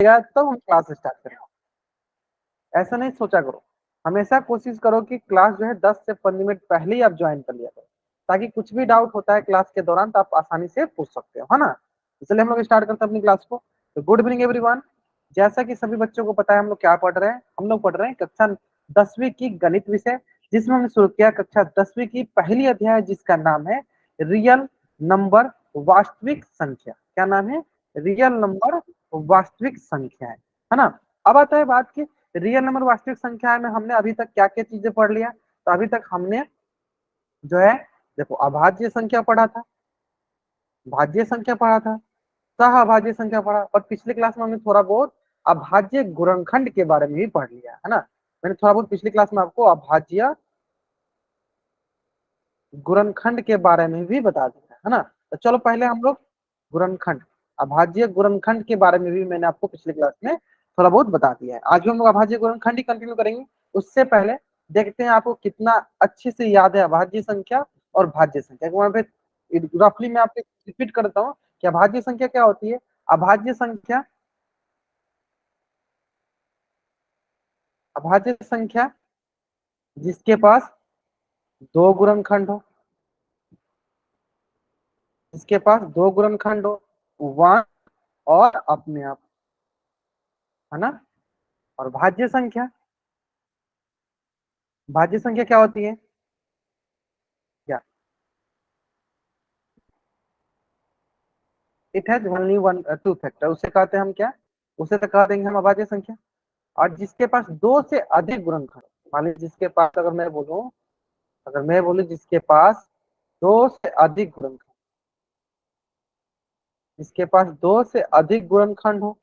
तब हम class start करें। ऐसा नहीं सोचा करो, हमेशा कोशिश करो कि क्लास जो है 10 से 15 मिनट पहले ही आप ज्वाइन कर लिया करो, ताकि कुछ भी डाउट होता है क्लास के दौरान तो आप आसानी से पूछ सकते हो, है ना। इसलिए हम लोग स्टार्ट करते हैं अपनी क्लास को। तो गुड इवनिंग एवरीवन। जैसा कि सभी बच्चों को पता है हम लोग क्या पढ़ रहे हैं, हम लोग पढ़ रहे हैं कक्षा 10वीं की गणित विषय, जिसमें हमने शुरू किया कक्षा 10वीं की पहली अध्याय, जिसका नाम है रियल नंबर वास्तविक संख्या। क्या नाम है? रियल नंबर वास्तविक संख्या है ना। अब आता है बात की रियल नंबर वास्तविक संख्या में हमने अभी तक क्या क्या चीजें पढ़ लिया। तो अभी तक हमने जो है, देखो, अभाज्य संख्या पढ़ा था, भाज्य संख्या पढ़ा था, सह अभाज्य संख्या पढ़ा, और पिछली क्लास में हमने थोड़ा बहुत अभाज्य गुणनखंड के बारे में भी पढ़ लिया है ना। मैंने थोड़ा बहुत पिछली क्लास में आपको अभाज्य गुणनखंड के बारे में भी बता दिया है ना। तो चलो पहले हम लोग गुणनखंड, अभाज्य गुणनखंड के बारे में भी मैंने आपको पिछली क्लास में थोड़ा बहुत बता दिया है। आज भी हम लोग अभाज्य गुणनखंड ही कंटिन्यू करेंगे। उससे पहले देखते हैं आपको कितना अच्छे से याद है अभाज्य संख्या और भाज्य संख्या। वहां पे रफली मैं आपको रिपीट करता हूँ कि अभाज्य संख्या क्या होती है। अभाज्य संख्या, अभाज्य संख्या जिसके पास दो गुणनखंड हो, जिसके पास दो गुणनखंड हो, वन और अपने आप, है ना। और भाज्य संख्या, भाज्य संख्या क्या होती है? क्या? It has only one two factor, उसे कहते हैं हम क्या? उसे तो कह देंगे हम अभाज्य संख्या। और जिसके पास दो से अधिक गुणनखंड, मान लीजिए जिसके पास, अगर मैं बोलूं, अगर मैं बोलूं जिसके पास दो से अधिक गुणनखंड, जिसके पास दो से अधिक गुणनखंड हो,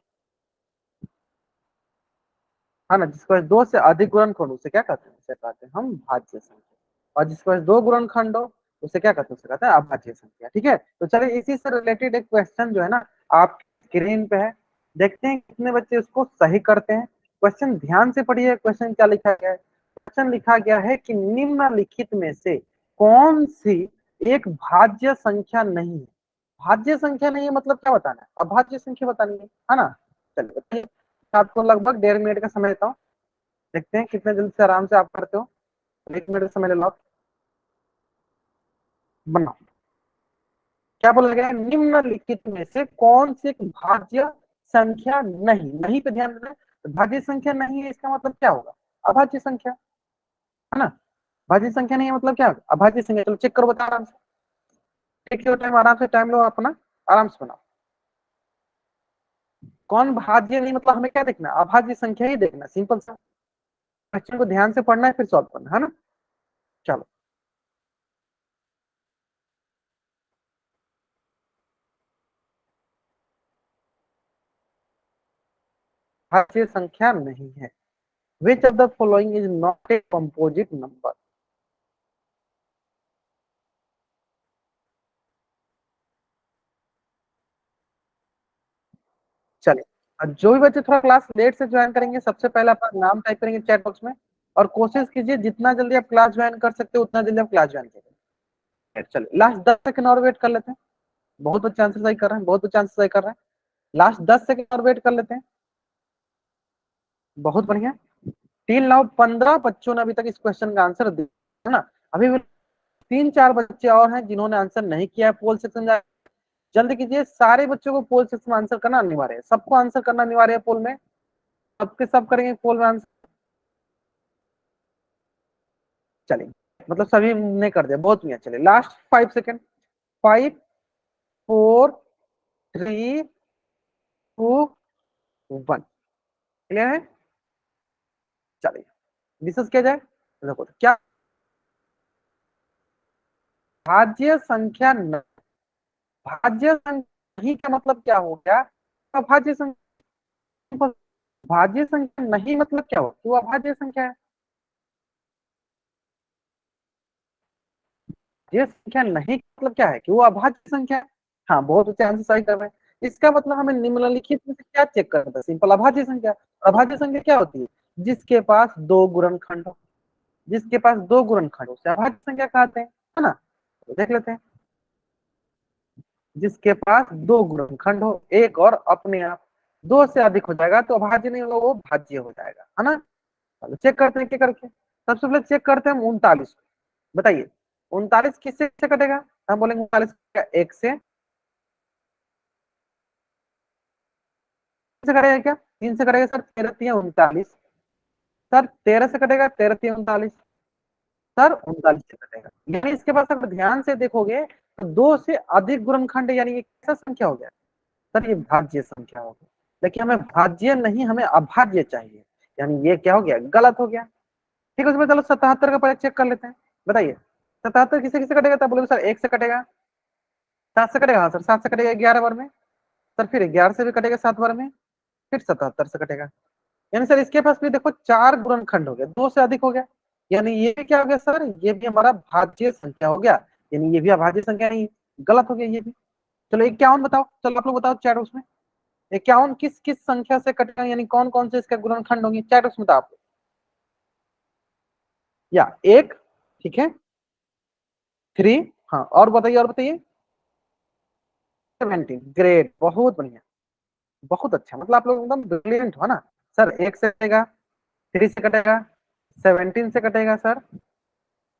है ना, जिसके पास दो से अधिक गुणनखंड, उसे क्या कहते हैं? उसे कहते हैं हम भाज्य संख्या। और जिसके पास दो गुणनखंड हो, उसे क्या कहते हैं? उसे कहते हैं अभाज्य संख्या। ठीक है, तो चलिए इसी से रिलेटेड एक क्वेश्चन जो है ना, आप स्क्रीन पे है, देखते हैं कितने बच्चे उसको सही करते हैं। क्वेश्चन ध्यान से पढ़िए, क्वेश्चन क्या लिखा गया है। क्वेश्चन लिखा गया है कि निम्नलिखित में से कौन सी एक भाज्य संख्या नहीं है। भाज्य संख्या नहीं है मतलब क्या बताना है? अभाज्य संख्या बतानी है ना। चलिए बताइए। आपको लगभग 1.5 मिनट का समय देता हूँ, देखते हैं कितने जल्दी से आराम से आप करते हो। 1 मिनट का समय ले लो, बनाओ। क्या बोला गया है? निम्नलिखित में से कौन सी एक भाज्य संख्या नहीं, नहीं पे ध्यान देना। तो भाज्य संख्या नहीं है इसका मतलब क्या होगा? अभाज्य संख्या, है ना। भाज्य संख्या नहीं है मतलब क्या होगा? अभाज्य संख्या। चलो चेक करो, बताओ आराम से। एक टाइम आराम से टाइम लो अपना, आराम से बनाओ। कौन भाज्य नहीं मतलब हमें क्या देखना? अभाज्य संख्या ही देखना, सिंपल सा। क्वेश्चन को ध्यान से पढ़ना है फिर सॉल्व करना है ना। चलो, भाज्य संख्या नहीं है। Which of the following is not a composite number? चलिए, और जो भी बच्चे थोड़ा क्लास लेट से ज्वाइन करेंगे, सबसे पहले अपना नाम टाइप करेंगे चैट बॉक्स में, और कोशिश कीजिए जितना जल्दी आप क्लास ज्वाइन कर सकते हो उतना जल्दी आप क्लास ज्वाइन करें। चलिए लास्ट 10 सेकंड और वेट कर लेते हैं। बहुत बच्चे आंसर सही कर रहे हैं, बहुत बच्चे आंसर सही कर रहे हैं। लास्ट 10 सेकंड और वेट कर लेते हैं। बहुत बढ़िया। टिल नाउ 15 बच्चों ने अभी तक इस क्वेश्चन का आंसर दिया, है ना। अभी भी 3-4 बच्चे और हैं जिन्होंने आंसर नहीं किया है। पोल सेक्शन जल्दी कीजिए, सारे बच्चों को पोल सेक्शन में आंसर करना अनिवार्य है, सबको आंसर करना अनिवार्य है पोल में। सबके सब करेंगे पोल में आंसर। चलिए, मतलब सभी ने कर दिया, बहुत बढ़िया। चलिए लास्ट 5 सेकेंड। 5, 4, 3, 2, 1। क्लियर है? चलिए डिस्कस किया जाए। देखो क्या भाज्य संख्या भाज्य संख्या नहीं का मतलब क्या हो गया? अभाज्य संख्या। भाज्य संख्या नहीं मतलब क्या हो? वो अभाज्य संख्या है। ये संख्या नहीं मतलब क्या है? कि वो अभाज्य संख्या है। हाँ, बहुत अच्छे आंसर सही कर रहे हैं। इसका मतलब हमें निम्नलिखित में से क्या चेक करना है? सिंपल, अभाज्य संख्या। अभाज्य संख्या क्या होती है? जिसके पास दो गुणनखंड हो, जिसके पास दो गुणनखंड हो उसे अभाज्य संख्या कहते हैं, है ना। तो देख लेते हैं। जिसके पास दो गुणनखंड हो, एक और अपने आप, दो से अधिक हो जाएगा तो अभाज्य नहीं होगा, वो भाज्य हो जाएगा, है ना। चलो चेक करते हैं क्या करके। सबसे पहले चेक करते हैं 39। बताइए 39 किससे से कटेगा। हम बोलेंगे 39 एक से कटेगा क्या, 3 से कटेगा सर, 13 3 39। सर 13 से कटेगा, 13 3 39। सर 39 से कटेगा। यानी इसके पास अगर ध्यान से देखोगे तो दो से अधिक गुणनखंड, यानी ये कैसा संख्या हो गया सर, ये भाज्य संख्या हो गया। लेकिन हमें भाज्य नहीं, हमें अभाज्य चाहिए, यानी ये क्या हो गया, गलत हो गया। ठीक है, उसमें चलो 77 का पहले चेक कर लेते हैं। बताइए 77 किसे किसे कटेगा, तब बोलोगे सर 1 से कटेगा, 7 से कटेगा, हाँ सर 7 से कटेगा 11 बार में। सर फिर 11 से भी कटेगा 7 बार में, फिर 77 से कटेगा। यानी सर इसके पास भी देखो 4 गुणनखंड हो गया, दो से अधिक हो गया। यानी ये क्या हो गया सर, ये भी हमारा भाज्य संख्या हो गया, यानी ये भी अभाज्य संख्या नहीं, गलत हो गया ये भी। चलो 51 बताओ, चलो आप लोग बताओ चैट उसमें 51 किस किस संख्या से कटेगा, यानी कौन कौन से इसका गुणनखंड होंगे, चैट उसमें बताओ आप। या एक, ठीक है, 3, हाँ और बताइए, और बताइए 17, ग्रेट, बहुत बढ़िया, बहुत अच्छा, मतलब आप लोग एकदम ब्रिलियंट हो ना। सर 1 से कटेगा, 3 से कटेगा, 17 से कटेगा सर,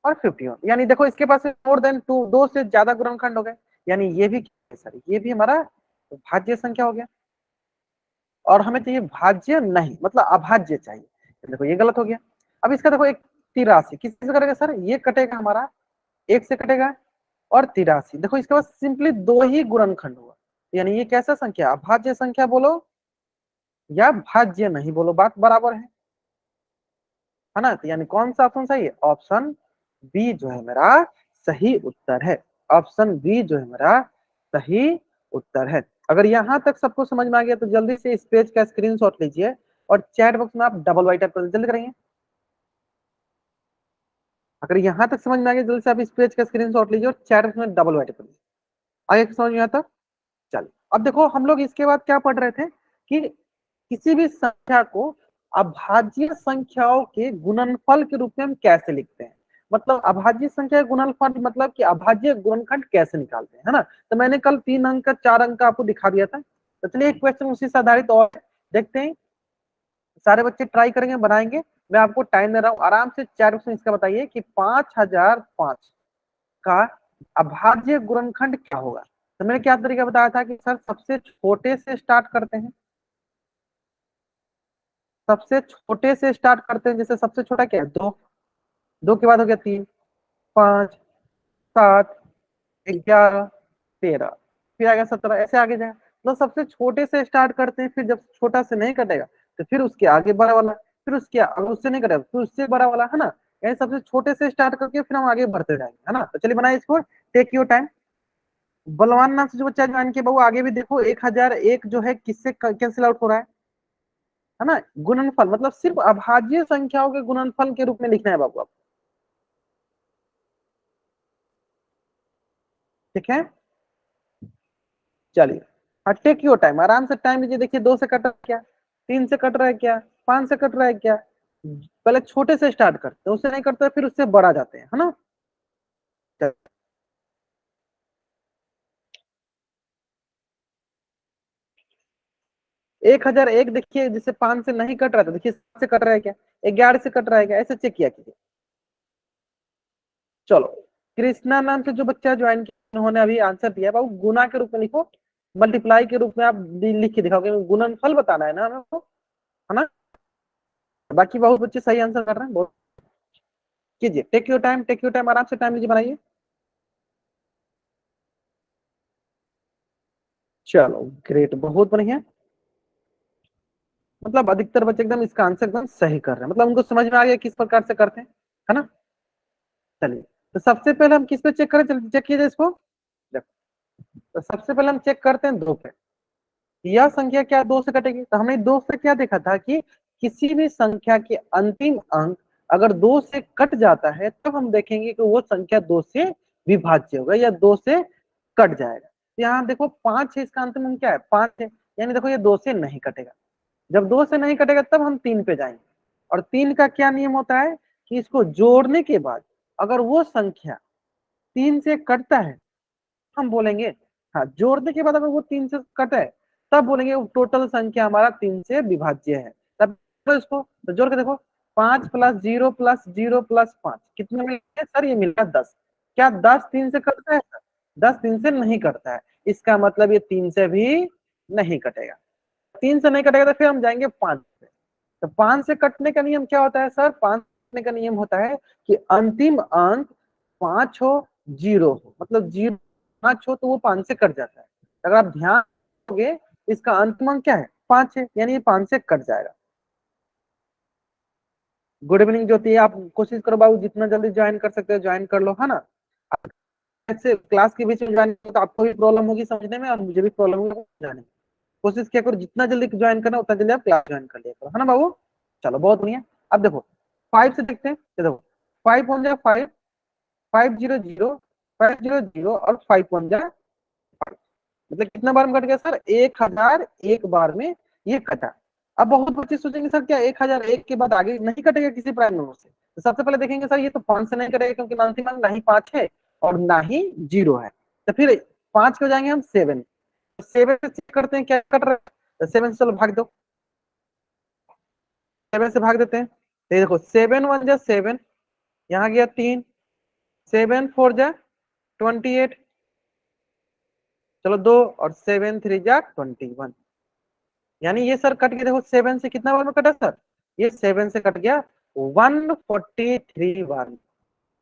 और 51, यानी देखो इसके पास मोर देन टू, दो से ज्यादा गुणनखंड हो गए। यानी ये भी क्या है सर, ये भी हमारा भाज्य संख्या हो गया। और हमें चाहिए भाज्य नहीं, मतलब अभाज्य चाहिए, देखो ये गलत हो गया। अब इसका देखो एक 83 किससे कटेगा सर, ये कटेगा हमारा 1 से कटेगा, और 83 देखो इसके पास सिंपली दो ही गुणनखंड हुआ, यानी ये कैसा संख्या, अभाज्य संख्या बोलो या भाज्य नहीं बोलो, बात बराबर है ना। तो यानी कौन सा ऑप्शन सही है, ऑप्शन बी जो है मेरा सही उत्तर है। ऑप्शन बी जो है मेरा सही उत्तर है। अगर यहां तक सबको समझ में आ गया तो जल्दी से इस पेज का स्क्रीनशॉट लीजिए और चैट बॉक्स में आप डबल वाइट टाइप कर जल्दी करेंगे। अगर यहां तक समझ में आ गया जल्दी से आप इस पेज का स्क्रीनशॉट लीजिए और चैट बॉक्स में डबल वाइट कर लीजिए। आगे समझ में आता। चलिए अब देखो हम लोग इसके बाद क्या पढ़ रहे थे कि किसी भी संख्या को अभाज्य संख्याओं के गुणनफल के रूप में हम कैसे लिखते हैं, मतलब अभाज्य संख्या के गुणनफल मतलब कि अभाज्य गुणनखंड कैसे निकालते हैं, है ना। तो मैंने कल 3 अंक का 4 अंक का आपको दिखा दिया था। तो चलिए एक क्वेश्चन उसी से आधारित और देखते हैं, सारे बच्चे ट्राई करेंगे बनाएंगे। मैं आपको टाइम दे रहा हूँ, आराम से 4 क्वेश्चन इसका बताइए कि 5005 का अभाज्य गुणनखंड क्या होगा। तो मैंने क्या तरीका बताया था कि सर सबसे छोटे से स्टार्ट करते हैं, सबसे छोटे से स्टार्ट करते हैं, जैसे सबसे छोटा क्या है 2, 2 के बाद हो गया 3, 5, 7, 11, 13, फिर आ गया 17, ऐसे आगे जाए। तो सबसे छोटे से स्टार्ट करते हैं, फिर जब छोटा से नहीं कटेगा तो फिर उसके आगे बड़ा वाला, फिर उसके अगर उससे नहीं कटेगा फिर उससे बड़ा वाला, है ना। यानी सबसे छोटे से स्टार्ट करके फिर हम आगे बढ़ते जाएंगे, है ना। तो चलिए बनाए इसको, टेक योर टाइम। बलवान नाम से जो बच्चा ज्वाइन किया बाबू, आगे भी देखो 1001 जो है किससे कैंसिल आउट हो रहा है ना। गुणनफल मतलब सिर्फ अभाज्य संख्याओं के गुणनफल के रूप में लिखना है बाबू आप, ठीक है। चलिए हाँ टेक योर टाइम, आराम से टाइम लीजिए। देखिए 2 से कट रहा है क्या, 3 से कट रहा है क्या, 5 से कट रहा है क्या। पहले छोटे से स्टार्ट करते हैं, उससे नहीं करते फिर उससे बड़ा जाते हैं, है ना। 1001 देखिए, जिससे 5 से नहीं कट रहा था, देखिए 7 से कट रहा है क्या, 11 से कट रहा है क्या, ऐसे चेक किया कीजिए। चलो कृष्णा नाम से जो बच्चा ज्वाइन किया उन्होंने अभी आंसर दिया बाबू, गुना के रूप में लिखो, मल्टीप्लाई के रूप में आप लिख के दिखाओगे, गुणनफल बताना है ना हमें, है ना। बाकी बहुत बच्चे सही आंसर कर रहे हैं, बहुत कीजिए, take your time, take your time, आराम से टाइम लीजिए बनाइए। चलो ग्रेट, बहुत बढ़िया, मतलब अधिकतर बच्चे एकदम इसका आंसर एकदम सही कर रहे हैं, मतलब उनको समझ में आ गया किस प्रकार से करते हैं, है ना। चलिए तो सबसे पहले हम किस पे चेक करें, चलिए चेक कीजिए इसको। देखो तो सबसे पहले हम चेक करते हैं 2 पे, यह संख्या क्या 2 से कटेगी। तो हमने 2 से क्या देखा था कि किसी भी संख्या के अंतिम अंक अगर 2 से कट जाता है तब हम देखेंगे कि वो संख्या 2 से विभाज्य होगा या 2 से कट जाएगा। तो यहाँ देखो 5 है, इसका अंतिम अंक क्या है 5 है, यानी देखो ये 2 से नहीं कटेगा। जब 2 से नहीं कटेगा तब हम 3 पे जाएंगे, और 3 का क्या नियम होता है कि इसको जोड़ने के बाद अगर वो संख्या 3 से कटता है हम बोलेंगे, हाँ जोड़ने के बाद अगर वो 3 से कटे तब बोलेंगे टोटल संख्या हमारा 3 से विभाज्य है। तब इसको तो जोड़ के देखो, 5 + 0 + 0 + 5 कितने मिलेंगे सर? ये मिलेगा 10। क्या 10 3 से कटता है सर? 10 3 से नहीं कटता है, इसका मतलब ये 3 से भी नहीं कटेगा। 3 से नहीं कटेगा तो फिर हम जाएंगे 5 से। तो 5 से कटने का नियम क्या होता है सर? 5 कटने का नियम होता है कि अंतिम अंक 5 हो, 0 हो, मतलब 0 5 हो तो वो 5 से कट जाता है। अगर आप ध्यान दोगे, इसका अंतिम अंक क्या है? 5 है, यानी ये 5 से कट जाएगा। गुड इवनिंग ज्योति, आप कोशिश करो बाबू, जितना जल्दी ज्वाइन कर सकते हो ज्वाइन कर लो, है ना। ऐसे क्लास के बीच में ज्वाइन तो आपको भी प्रॉब्लम होगी समझने में और मुझे भी प्रॉब्लम होगी जाने में। कोशिश किया करो जितना जल्दी ज्वाइन करना उतना जल्दी आप क्लास ज्वाइन कर लिया करो, है ना बाबू। चलो बहुत बढ़िया। अब देखो 5 से देखते हैं, ये देखो 5 1 जा 5, 5 0 0, 5 0 0 और 5 1 जा 5। मतलब कितना बार में कट गया सर? 1001 बार में ये कटा। अब बहुत बच्चे सोचेंगे सर क्या 1001 के बाद आगे नहीं कटेगा किसी प्राइम नंबर से? तो सबसे पहले देखेंगे सर ये तो 5 से नहीं कटेगा क्योंकि अंतिम अंक ना ही 5 है और ना ही 0 है। तो फिर 5 को जाएंगे हम 7, 7 से चेक करते हैं क्या कट रहा है। तो 7 से चलो भाग दो, 7 से भाग देते हैं। तो ये देखो 7 1 जा 7, यहाँ गया 3, 7 4 जा 28, चलो 2 और 7 3 जा 21। यानी ये सर कट गया, देखो 7 से कितना बार में कटा सर? ये 7 से कट गया 143 बार में,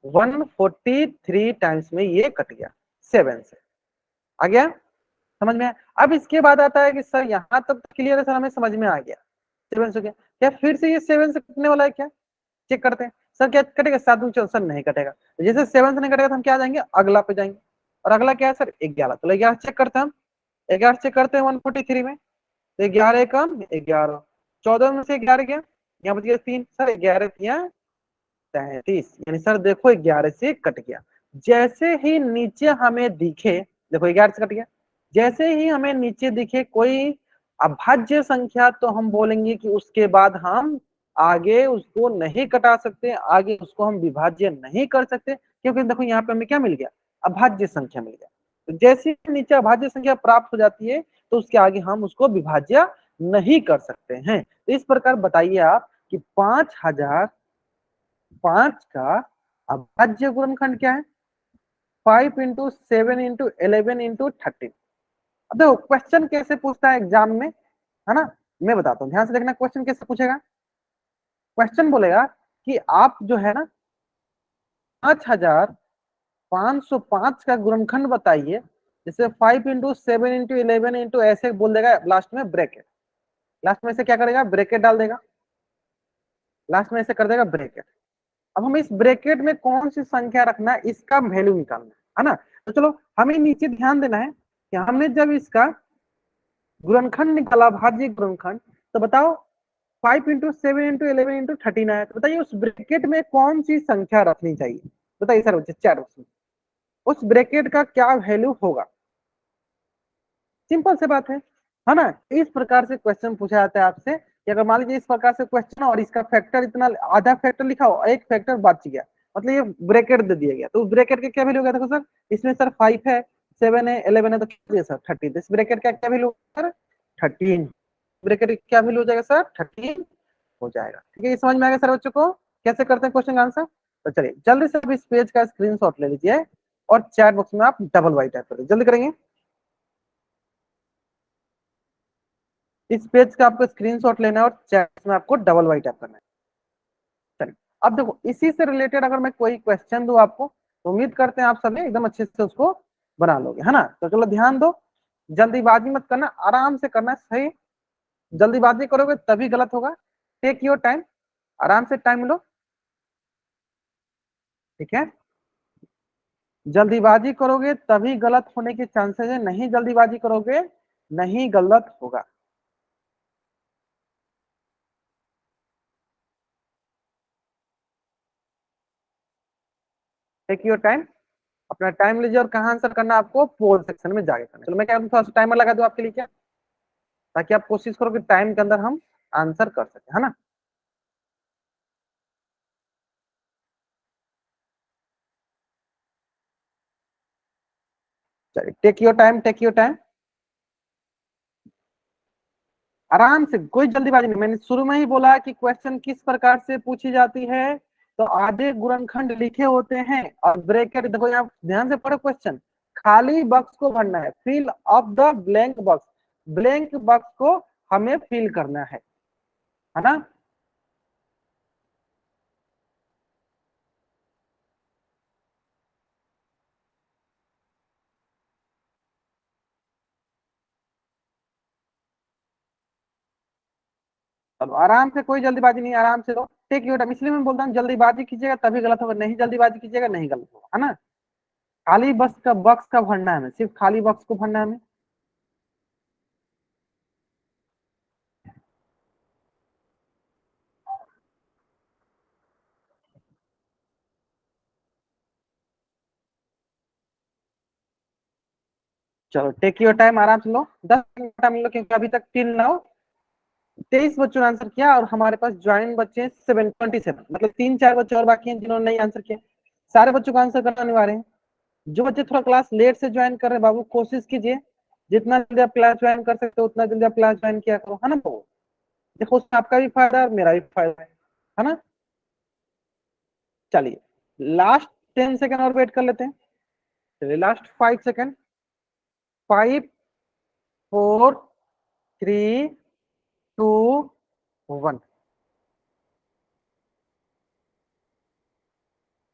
143 टाइम्स में ये कट गया 7 से। आ गया समझ में? अब इसके बाद आता है कि सर यहाँ तक क्लियर है सर, हमें समझ में आ गया 7 से। क्या फिर से ये 7 से कटने वाला है क्या? चेक करते हैं सर क्या कटेगा? 7 में चलो सर नहीं कटेगा, तो जैसे 7 से नहीं कटेगा तो हम क्या जाएंगे? अगला पे जाएंगे। और अगला क्या है सर? 11। तो 11 चेक करते हैं हम, 11 चेक करते हैं 143 में। तो 11 कम 11, 14 में से 11 गया, यहाँ बच गया 3 सर, 11 या 33, यानी सर देखो 11 से कट गया। जैसे ही नीचे हमें दिखे, देखो 11 से कट गया, जैसे ही हमें नीचे दिखे कोई अभाज्य संख्या तो हम बोलेंगे कि उसके बाद हम आगे उसको नहीं कटा सकते, आगे उसको हम विभाज्य नहीं कर सकते, क्योंकि देखो यहाँ पे हमें क्या मिल गया? अभाज्य संख्या मिल गया। तो जैसे ही नीचे अभाज्य संख्या प्राप्त हो जाती है तो उसके आगे हम उसको विभाज्य नहीं कर सकते हैं। तो इस प्रकार बताइए आप कि 5005 का अभाज्य गुणनखंड क्या है? 5 इंटू 7 इंटू 11 इंटू 13। अब देखो क्वेश्चन कैसे पूछता है एग्जाम में, है ना, मैं बताता हूँ, ध्यान से देखना क्वेश्चन कैसे पूछेगा। क्वेश्चन बोलेगा कि आप जो है ना 5505 का गुणनखंड बताइए। जैसे 5 इंटू 7 इंटू 11 इंटू ऐसे बोल देगा, लास्ट में ब्रैकेट, लास्ट में से क्या करेगा? ब्रैकेट डाल देगा, लास्ट में ऐसे कर देगा ब्रैकेट। अब हमें इस ब्रैकेट में कौन सी संख्या रखना है, इसका वैल्यू निकालना है ना। तो चलो हमें नीचे ध्यान देना है कि हमने जब इसका गुणनखंड निकाला, भाज्य गुणनखंड, तो बताओ 5 इंटू 7 इंटू 11 इंटू 13 आया, तो बताइए उस ब्रैकेट में कौन सी संख्या रखनी चाहिए? बताइए सर बच्चे, चैट बॉक्स में उस ब्रैकेट का क्या वैल्यू होगा? सिंपल सी बात है ना। इस प्रकार से क्वेश्चन पूछा जाता है आपसे कि अगर मान लीजिए इस प्रकार से क्वेश्चन और इसका फैक्टर इतना, आधा फैक्टर लिखा हो, एक फैक्टर बच गया, मतलब ये ब्रैकेट दे दिया गया, तो उस ब्रैकेट का क्या वैल्यू होगा? देखो सर इसमें सर 5 है, 7 है, 11 है, तो क्या सर 13। तो इस ब्रैकेट का क्या वैल्यू सर? 13। ब्रैकेट का क्या वैल्यू हो जाएगा सर? 13 हो जाएगा। ठीक है, ये समझ में आ गया सर बच्चों को कैसे करते हैं क्वेश्चन का आंसर? तो चलिए जल्दी से इस पेज का स्क्रीनशॉट ले लीजिए और चैट बॉक्स में आप डबल वाई टाइप कर दीजिए, जल्दी करेंगे। इस पेज का आपको स्क्रीनशॉट लेना है और चैट में आपको डबल वाई टाइप करना है। चलिए अब देखो इसी से रिलेटेड अगर मैं कोई क्वेश्चन दूं आपको, तो उम्मीद करते हैं आप सभी एकदम अच्छे से उसको बना लोगे, है ना। तो चलो ध्यान दो, जल्दीबाजी मत करना, आराम से करना है, सही। जल्दीबाजी करोगे तभी गलत होगा। टेक योर टाइम, आराम से टाइम लो, ठीक है। जल्दीबाजी करोगे तभी गलत होने के चांसेस है, नहीं जल्दीबाजी करोगे नहीं गलत होगा। टेक योर टाइम, अपना टाइम लीजिए और कहाँ आंसर करना है आपको? पोल सेक्शन में जाके करना है। चलो मैं क्या थोड़ा सा टाइमर लगा दूं आपके लिए, क्या, ताकि आप कोशिश करो कि टाइम के अंदर हम आंसर कर सके, है ना। चलिए take your time, take your time. आराम से, कोई जल्दीबाजी नहीं। मैंने शुरू में ही बोला कि क्वेश्चन किस प्रकार से पूछी जाती है, तो आधे गुणनखंड लिखे होते हैं और ब्रैकेट, देखो यहाँ ध्यान से पढ़ो क्वेश्चन, खाली बॉक्स को भरना है, fill of the blank box, blank box को हमें फिल करना है ना। अब आराम से, कोई जल्दीबाजी नहीं, आराम से लो, टेक योर टाइम। इसलिए मैं बोलता हूँ जल्दीबाजी कीजिएगा तभी गलत होगा, नहीं जल्दीबाजी कीजिएगा नहीं गलत होगा, है ना। खाली बॉक्स का भरना है हमें, सिर्फ खाली बॉक्स को भरना है हमें। चलो टेक योर टाइम, आराम से लो, 10 मिनट टाइम लो, क्योंकि अभी तक टिल नाउ 23 बच्चों ने आंसर किया और हमारे पास ज्वाइन बच्चे हैं 727, मतलब 3-4 बच्चे और बाकी हैं जिन्होंने नहीं आंसर किया। सारे बच्चों को आंसर करना अनिवार्य है। जो बच्चे थोड़ा क्लास लेट से ज्वाइन कर रहे हैं बाबू, कोशिश कीजिए जितना जल्दी आप क्लास ज्वाइन कर सकते हो उतना जल्दी आप क्लास ज्वाइन किया करो, है ना बाबू। देखो उसमें आपका भी फायदा है और मेरा भी फायदा है ना। चलिए लास्ट 10 सेकेंड और वेट कर लेते हैं। चलिए लास्ट 5 सेकेंड। 5, 4, 3, 2, 1।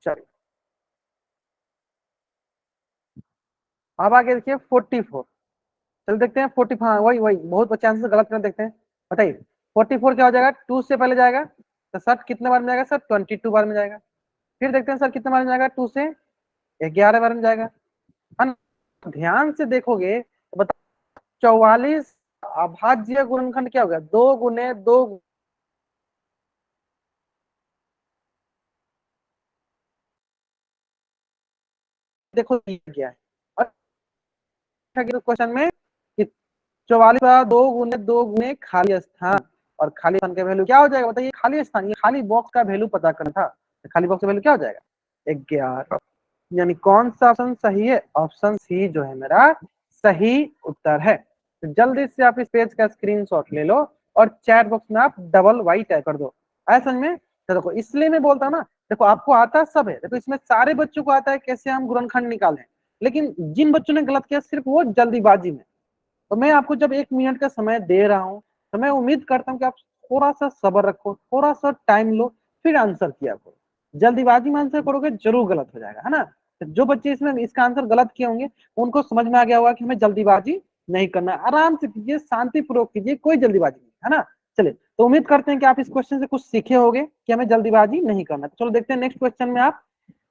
चलिए अब आगे देखिए 44। चल देखते हैं 40, हाँ वही वही, बहुत बच्चे आंसर गलत कर देखते हैं। बताइए 44 क्या हो जाएगा, 2 से पहले जाएगा तो सर कितने बार में जाएगा, सर 22 बार में जाएगा। फिर देखते हैं सर कितने बार में जाएगा, 2 से 11 बार में जाएगा, है ना। ध्यान से देखोगे तो बताओ 44 अभाज्य गुणनखंड क्या हो गया, 2 गुने 2। देखो ये क्या है, और क्वेश्चन में 44 का 2 गुने 2 गुने खाली स्थान, और खाली स्थान का वैल्यू क्या हो जाएगा बताइए, खाली स्थान, ये खाली बॉक्स का वैल्यू पता करना था, तो खाली बॉक्स का वैल्यू क्या हो जाएगा, 11। यानी कौन सा ऑप्शन सही है, ऑप्शन सी जो है मेरा सही उत्तर है। तो जल्दी से आप इस पेज का स्क्रीनशॉट ले लो और चैट बॉक्स में आप डबल वाई टाइप कर दो। आया समझ में। तो देखो इसलिए मैं बोलता हूँ ना, देखो आपको आता सब है, देखो इसमें सारे बच्चों को आता है कैसे हम गुणनखंड निकालें, लेकिन जिन बच्चों ने गलत किया सिर्फ वो जल्दीबाजी में। तो मैं आपको जब 1 मिनट का समय दे रहा हूँ तो मैं उम्मीद करता हूँ कि आप थोड़ा सा सब्र रखो, थोड़ा सा टाइम लो, फिर आंसर किया करो। जल्दीबाजी में आंसर करोगे जरूर गलत हो जाएगा, है ना। तो जो बच्चे इसमें इसका आंसर गलत किए होंगे उनको समझ में आ गया होगा कि हमें जल्दीबाजी नहीं करना है, आराम से कीजिए, शांतिपूर्वक कीजिए, कोई जल्दीबाजी नहीं, है ना। चलिए तो उम्मीद करते हैं कि आप इस क्वेश्चन से कुछ सीखे होंगे कि हमें जल्दीबाजी नहीं करना। तो चलो देखते हैं नेक्स्ट क्वेश्चन में आप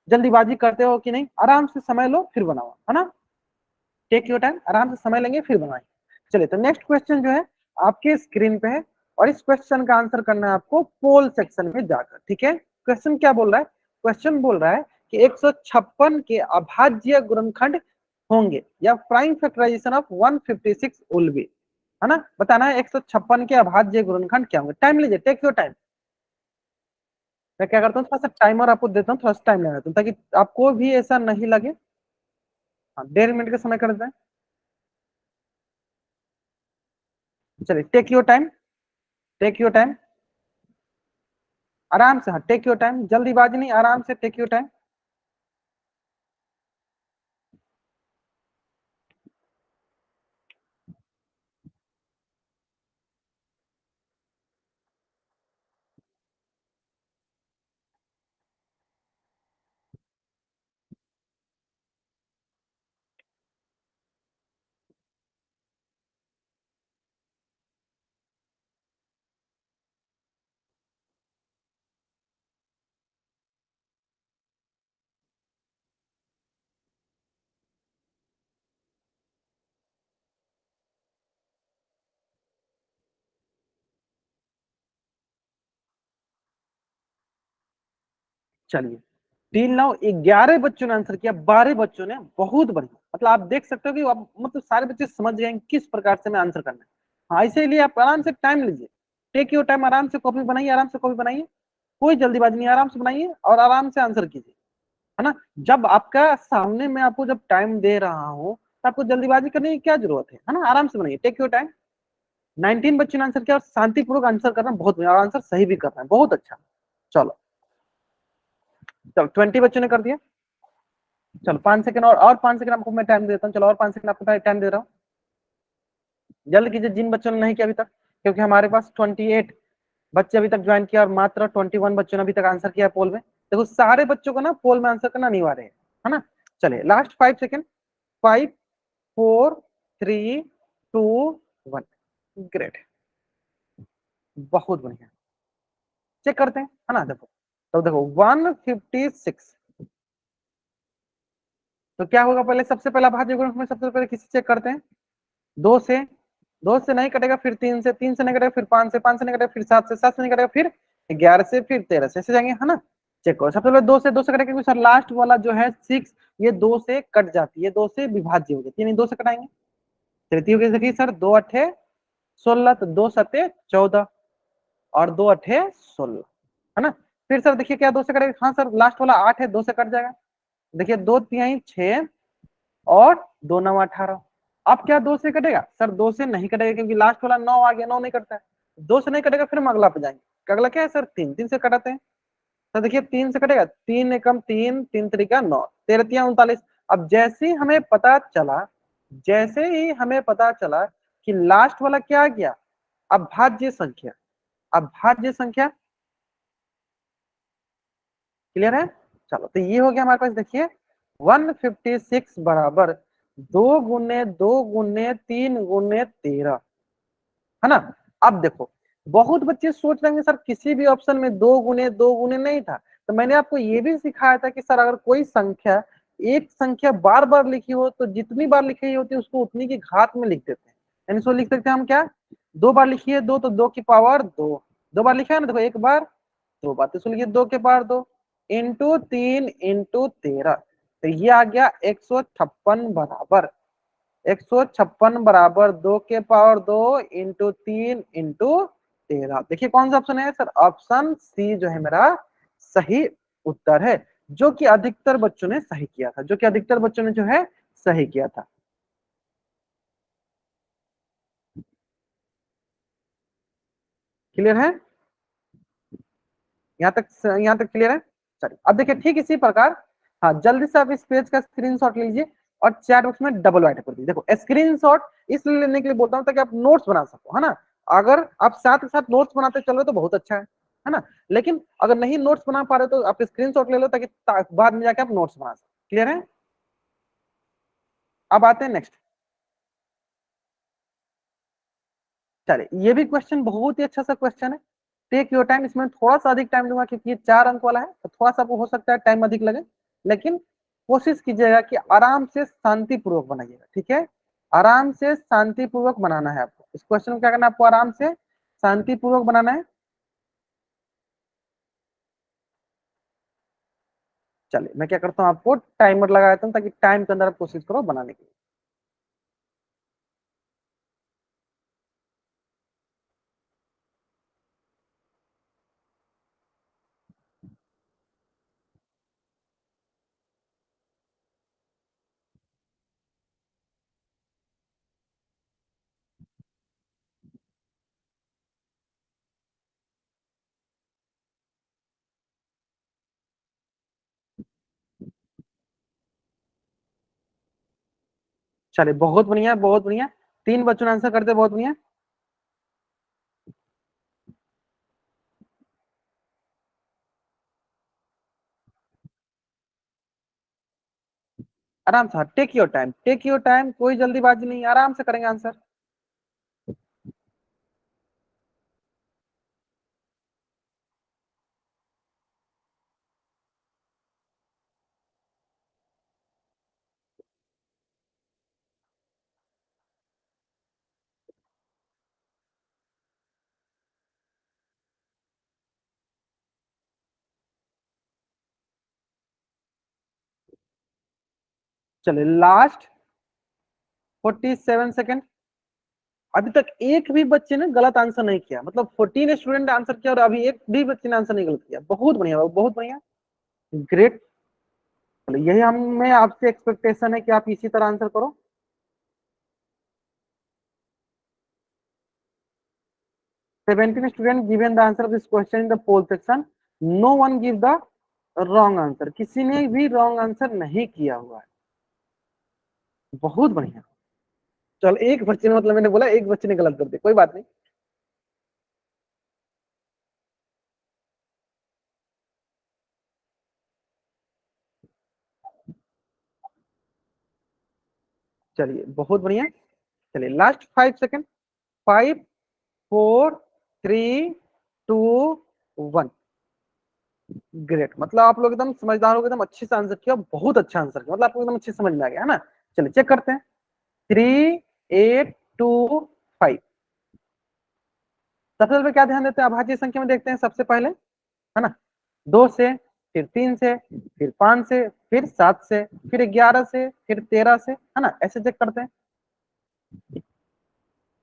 जल्दीबाजी करते हो कि नहीं, आराम से समय लो फिर बनाओ, है ना। टेक योर टाइम, आराम से समय लेंगे फिर बनाएंगे। चलिए तो नेक्स्ट क्वेश्चन जो है आपके स्क्रीन पे है, और इस क्वेश्चन का आंसर करना है आपको पोल सेक्शन में जाकर, ठीक है। क्वेश्चन क्या बोल रहा है, क्वेश्चन बोल रहा है कि 156 के अभाज्य गुणनखंड होंगे या prime factorisation of 156 will be, है ना। बताना है 156 के अभाज्य गुणनखंड क्या होंगे। टाइम लीजिए, टेक योर टाइम। मैं क्या करता हूँ, थोड़ा सा टाइमर आपको देता हूँ, थोड़ा सा टाइम लगाता हूँ ताकि आपको भी ऐसा नहीं लगे। हाँ 1.5 मिनट का समय कर देते हैं। चलिए take your time, take your time, आराम से, हाँ टेक योर टाइम, जल्दीबाजी नहीं, आराम से टेक योर टाइम। चलिए टील नाउ 11 बच्चों ने आंसर किया, 12 बच्चों ने, बहुत बढ़िया। मतलब आप देख सकते हो कि अब मतलब सारे बच्चे समझ गए हैं किस प्रकार से मैं आंसर करना है। हाँ इसीलिए आप आराम से टाइम लीजिए, टेक योर टाइम, आराम से कॉपी बनाइए, आराम से कॉपी बनाइए, कोई जल्दीबाजी नहीं, आराम से बनाइए और आराम से आंसर कीजिए, है ना। जब आपका सामने में आपको जब टाइम दे रहा हूँ तो आपको जल्दीबाजी करने की क्या जरूरत है ना, आराम से बनाइए, टेक योर टाइम। 19 बच्चों ने आंसर किया और शांतिपूर्वक आंसर करना बहुत बढ़िया, और आंसर सही भी कर रहे हैं, बहुत अच्छा। चलो चलो 20 बच्चों ने कर दिया। चलो 5 सेकंड और 5 सेकंड आपको मैं टाइम देता हूँ। चलो और 5 सेकंड आपको टाइम दे रहा हूँ, जल्द कीजिए जिन बच्चों ने नहीं किया अभी तक, क्योंकि हमारे पास 28 बच्चे अभी तक ज्वाइन किया और मात्र 21 बच्चों ने अभी तक आंसर किया पोल में। देखो सारे बच्चों को ना पोल में आंसर करना अनिवार्य है ना। चलिए लास्ट 5 सेकंड, 5 4 3 2 1। ग्रेट, बहुत बढ़िया। चेक करते हैं, है ना। देखो तो देखो 156, तो क्या होगा, पहले सबसे पहला भाज्य गुणक में सबसे पहले किसी चेक करते हैं, 2 से, 2 से नहीं कटेगा, फिर 3 से, 3 से नहीं कटेगा, फिर 5 से, 5 से नहीं कटेगा, फिर 7 से, 7 से नहीं कटेगा, फिर 11 से, फिर 13 से, ऐसे जाएंगे, है ना। चेक करो, सबसे पहले 2 से, 2 से कटेगा क्योंकि सर लास्ट वाला जो है 6, ये 2 से कट जाती है, 2 से विभाज्य हो जाती है, यानी 2 से कटाएंगे। तृतीय कैसे देखिए सर, 2 अठे 16, तो 2 सते 14 और 2 अठे 16, है ना। फिर सर देखिए क्या 2 से कटेगा, हाँ सर लास्ट वाला 8 है, 2 से कट जाएगा। देखिए 2 तिहाई 6 और 2 9 18, अब क्या 2 से कटेगा, सर 2 से नहीं कटेगा क्योंकि लास्ट वाला 9 आ गया, 9 नहीं कटता है, 2 से नहीं कटेगा, फिर हम अगला पे जाएंगे। अगला क्या है सर, 3, 3 से कटाते हैं। तो देखिए 3 से कटेगा, 3 एकम 3, 3 तरीका 9, 13 तिया 39। अब जैसे ही हमें पता चला कि लास्ट वाला क्या आ गया, अभाज्य संख्या, अभाज्य संख्या, क्लियर है। चलो तो ये हो गया हमारे पास, देखिए 156 बराबर 2 गुने 3 गुने 13, है ना। अब देखो बहुत बच्चे सोच रहे हैं सर किसी भी ऑप्शन में 2 गुने 2 गुने नहीं था, तो मैंने आपको ये भी सिखाया था कि सर अगर कोई संख्या, एक संख्या बार बार लिखी हो तो जितनी बार लिखी होती है उसको उतनी की घात में लिख देते हैं, यानी सो लिख सकते हैं हम क्या, 2 बार लिखी है 2 तो 2 की पावर 2, 2 बार लिखा है ना, देखो 1 बार 2 बार, तो इसको लिखिए 2 के पावर 2 इंटू 3 इंटू 13, तो ये आ गया 156 बराबर, 156 बराबर 2 के पावर 2 इंटू 3 इंटू 13। देखिए कौन सा ऑप्शन है सर, ऑप्शन सी जो है मेरा सही उत्तर है, जो कि अधिकतर बच्चों ने सही किया था, जो कि अधिकतर बच्चों ने जो है सही किया था। क्लियर है, यहाँ तक क्लियर है। चलिए अब देखिए ठीक इसी प्रकार, हाँ जल्दी से आप इस पेज का स्क्रीनशॉट ले लीजिए और चैट बॉक्स में डबल राइट कर दीजिए। देखो स्क्रीनशॉट इसलिए लेने के लिए बोलता हूँ ताकि आप नोट्स बना सको, है ना। अगर आप साथ के साथ नोट्स बनाते चल रहे तो बहुत अच्छा है ना। लेकिन अगर नहीं नोट्स बना पा रहे तो आप स्क्रीनशॉट ले लो ताकि बाद में जाके आप नोट्स बना सको। क्लियर है। अब आते हैं नेक्स्ट। चलिए ये भी क्वेश्चन बहुत ही अच्छा सा क्वेश्चन है, टेक योर टाइम, इसमें थोड़ा सा अधिक टाइम दूंगा क्योंकि ये 4 अंक वाला है, तो थोड़ा सा हो सकता है टाइम अधिक लगे, लेकिन कोशिश कीजिएगा कि आराम से शांतिपूर्वक बनाइएगा, ठीक है। आराम से शांतिपूर्वक बनाना है आपको, इस क्वेश्चन को क्या करना है, आपको आराम से शांतिपूर्वक बनाना है। चलिए मैं क्या करता हूँ, आपको टाइमर लगा देता हूँ ताकि टाइम के अंदर आप कोशिश करो बनाने की। चलिए बहुत बढ़िया, बहुत बढ़िया, 3 बच्चों ने आंसर करते, बहुत बढ़िया। आराम से, take your time, take your time, कोई जल्दीबाजी नहीं, आराम से करेंगे आंसर। चलिए लास्ट 47 सेकेंड, अभी तक एक भी बच्चे ने गलत आंसर नहीं किया, मतलब 14 स्टूडेंट आंसर किया और अभी एक भी बच्चे ने आंसर नहीं गलत किया, बहुत बढ़िया, बहुत बढ़िया, ग्रेट। यही हमें आपसे एक्सपेक्टेशन है कि आप इसी तरह आंसर करो। 17 student given the answer of this question in the poll section, no one give the wrong answer, किसी ने भी रॉन्ग आंसर नहीं किया हुआ है। बहुत बढ़िया। चल एक बच्चे ने, मतलब मैंने बोला एक बच्चे ने गलत कर दिया, कोई बात नहीं। चलिए बहुत बढ़िया। चलिए लास्ट 5 सेकेंड। 5, 4, 3, 2, 1। ग्रेट, मतलब आप लोग एकदम समझदार हो गए, एकदम अच्छे से आंसर किया, बहुत अच्छा आंसर किया, मतलब आपको एकदम अच्छे से समझ में आ गया है ना। चलिए चेक करते हैं। 3, 8, 2, 5। सबसे पहले क्या ध्यान देते हैं, अभाज्य संख्या में देखते हैं सबसे पहले, है ना। 2 से, फिर 3 से, फिर 5 से, फिर 7 से, फिर 11 से, फिर 13 से, है ना, ऐसे चेक करते हैं।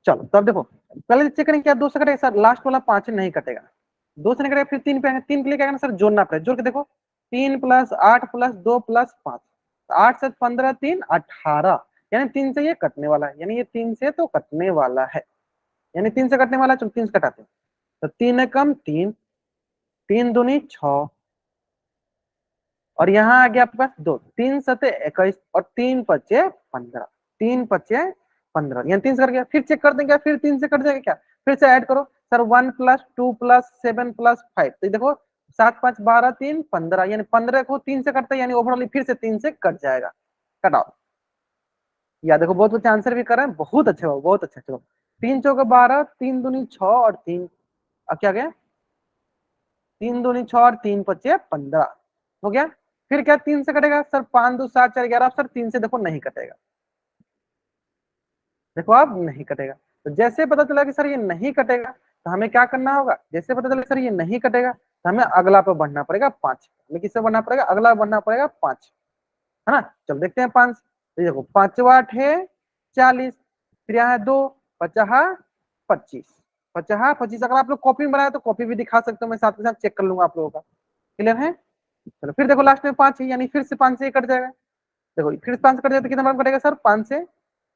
चलो तब देखो, पहले चेक करेंगे क्या 2 से कटेगा सर, लास्ट वाला 5 नहीं कटेगा। 2 से नहीं कटेगा, फिर 3 पे आएंगे, 3 के लिए क्या करना सर, जोड़ना पड़ेगा। जोड़ के देखो, 3 + 8 + 2 + 5, 8 से 15, 3 18, यानी 3 से ये कटने वाला है, यानी ये 3 से तो कटने वाला है, यानी 3 से कटने वाला है। चलो 3 से कटाते हैं, तो 3 है कम 3, 3 दूनी 6, और यहाँ आ गया आपके पास 2, 3 सते 21 और 3 पचे 15, 3 पचे 15, यहाँ 3 से कट गया। फिर चेक कर देंगे क्या, फिर 3 से कट जाएगा क्या, फिर से ऐड करो सर, 1 + 2 + 7 + 5, तो देखो 7 5 12 3 15, यानी 15 को 3 से कटता है, यानी ओवरऑल फिर से 3 से कट जाएगा। कटाओ, या देखो बहुत बच्चे आंसर भी कर रहे हैं, बहुत अच्छा हो, बहुत अच्छा। चलो 3 चौके 12, 3 दूनी 6 और 3, अब क्या गया, 3 दूनी 6 और 3 पचे 15 हो गया। फिर क्या 3 से कटेगा सर, 5 2 7 4 11, सर 3 से देखो नहीं कटेगा, देखो अब नहीं कटेगा। तो जैसे पता चला कि सर ये नहीं कटेगा, तो हमें क्या करना होगा, जैसे पता चला सर ये नहीं कटेगा, तो हमें अगला पे बढ़ना पड़ेगा 5, हमें किससे बढ़ना पड़ेगा, अगला बढ़ना पड़ेगा 5, है ना। चलो देखते हैं 5, तो देखो 5 है 40, फिर यहाँ है 2 50 25, 50 25, अगर आप लोग कॉपी में बनाए तो कॉपी भी दिखा सकते हो, मैं साथ के साथ चेक कर लूंगा आप लोगों का। क्लियर है। चलो फिर देखो लास्ट में 5 है, यानी फिर से 5 से ही कट जाएगा। देखो फिर 5 से कट जाए तो कितना नंबर कटेगा सर, 5 से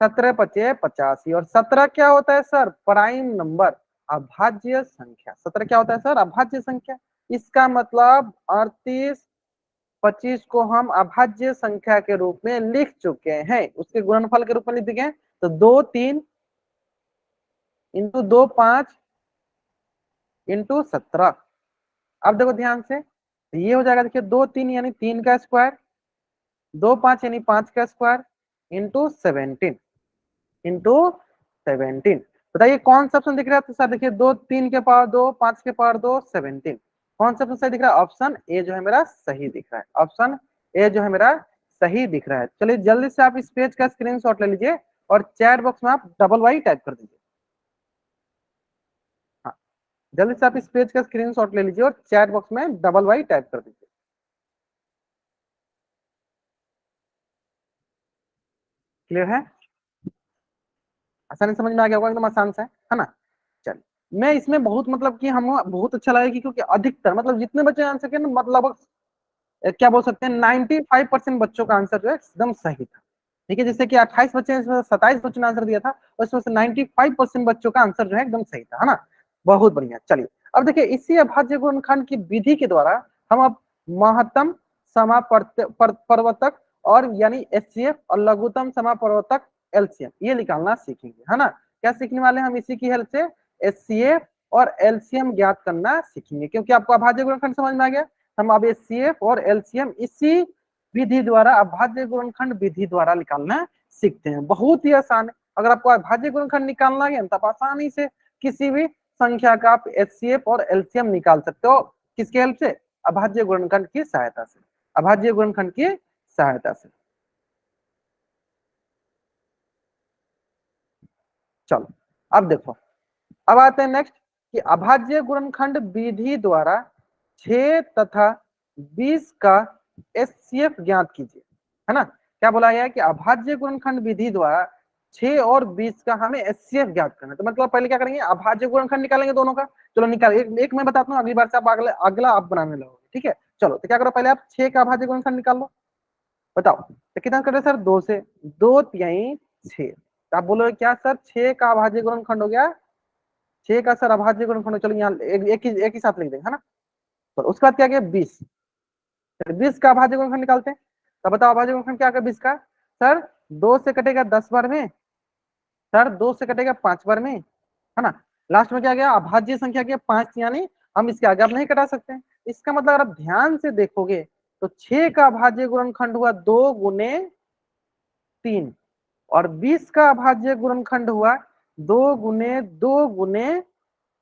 17 पचे 85, और 17 क्या होता है सर, प्राइम नंबर, अभाज्य संख्या। 17 क्या होता है सर, अभाज्य संख्या। इसका मतलब 38 25 को हम अभाज्य संख्या के रूप में लिख चुके हैं, उसके गुणनफल के रूप में लिख दिए। तो 2 3 इंटू 2 5 इंटू 17। अब देखो ध्यान से, ये हो जाएगा, देखिए 2 3 यानी 3 का स्क्वायर, 2 5 यानी 5 का स्क्वायर, इंटू 17, इंटू 17। बताइए कौन सा ऑप्शन दिख रहा है, तो सर देखिए 2 3 के पावर 2 5 के पावर 2 17, कौन सा ऑप्शन सही दिख रहा है, ऑप्शन ए जो है मेरा सही दिख रहा है, ऑप्शन ए जो है मेरा सही दिख रहा है। चलिए जल्दी से आप इस पेज का स्क्रीनशॉट ले लीजिए और चैट बॉक्स में आप डबल वाई टाइप कर दीजिए। हाँ, जल्दी से आप इस पेज का स्क्रीनशॉट ले लीजिए और चैट बॉक्स में डबल वाई टाइप कर दीजिए। क्लियर है, आसानी समझ में आ गया होगा, एकदम आसान सा है ना। चलिए मैं इसमें बहुत, मतलब कि हम बहुत अच्छा लगा कि क्योंकि अधिकतर, मतलब जितने बच्चे आंसर किए ना, मतलब क्या बोल सकते हैं, 95% बच्चों का आंसर जो है एकदम सही था। ठीक है, जैसे कि 28 बच्चे, इसमें 27 बच्चों ने आंसर दिया था, और इसमें से 95% बच्चों का आंसर जो है एकदम सही था, है ना। बहुत बढ़िया। चलिए अब देखिए, इसी अभाज्य गुणनखंड की विधि के द्वारा हम अब महत्तम समापवर्तक और यानी एचसीएफ और लघुत्तम समापवर्तक एलसीएम ये निकालना सीखेंगे, है ना। क्या सीखने वाले हैं हम इसी की हेल्प से, एचसीएफ और एलसीएम ज्ञात करना सीखेंगे, क्योंकि आपको अभाज्य गुणनखंड समझ में आ गया। हम अब एचसीएफ और एलसीएम इसी विधि द्वारा, अभाज्य गुणनखंड विधि द्वारा निकालना सीखते हैं। बहुत ही आसान है, अगर आपको अभाज्य गुणनखंड निकालना है तो आप आसानी से किसी भी संख्या का आप एचसीएफ और एलसीएम निकाल सकते हो, किसके हेल्प से, अभाज्य गुणनखंड की सहायता से, अभाज्य गुणनखंड की सहायता से। चलो अब देखो, अब आते हैं नेक्स्ट, कि अभाज्य गुणनखंड विधि द्वारा 6 तथा 20 का एचसीएफ ज्ञात कीजिए, है ना। क्या बोला गया है कि अभाज्य गुणनखंड विधि द्वारा 6 और 20 का हमें एचसीएफ ज्ञात करना है। तो मतलब पहले क्या करेंगे, अभाज्य गुणनखंड निकालेंगे दोनों का। चलो निकाल, एक मैं बताता हूँ, अगली बार से आप अगला आप बनाने लगोगे, ठीक है। चलो तो क्या करो, पहले आप 6 का अभाज्य गुणनखंड निकाल लो। बताओ तो कितना कर रहे सर, 2 से, 2 तिहाई 6, तो आप बोलोगे क्या सर, 6 का अभाज्य गुणनखंड हो गया 6 का सर अभाज्य गुणनखंड, चलो यहाँ एक ही साथ लिख देंगे, है ना। तो उसके बाद क्या गया 20, 20 का अभाज्य गुणनखंड निकालते हैं। तो बताओ अभाज्य गुणनखंड क्या होगा 20 का, सर 2 से कटेगा 10 बार में, सर 2 से कटेगा 5 बार में, है ना। लास्ट में क्या गया अभाज्य संख्या के 5, यानी हम इसके आगे अब नहीं कटा सकते हैं। इसका मतलब अगर आप ध्यान से देखोगे तो 6 का अभाज्य गुणनखंड हुआ 2 गुने 3, और 20 का अभाज्य गुणनखंड हुआ 2 गुने 2 गुने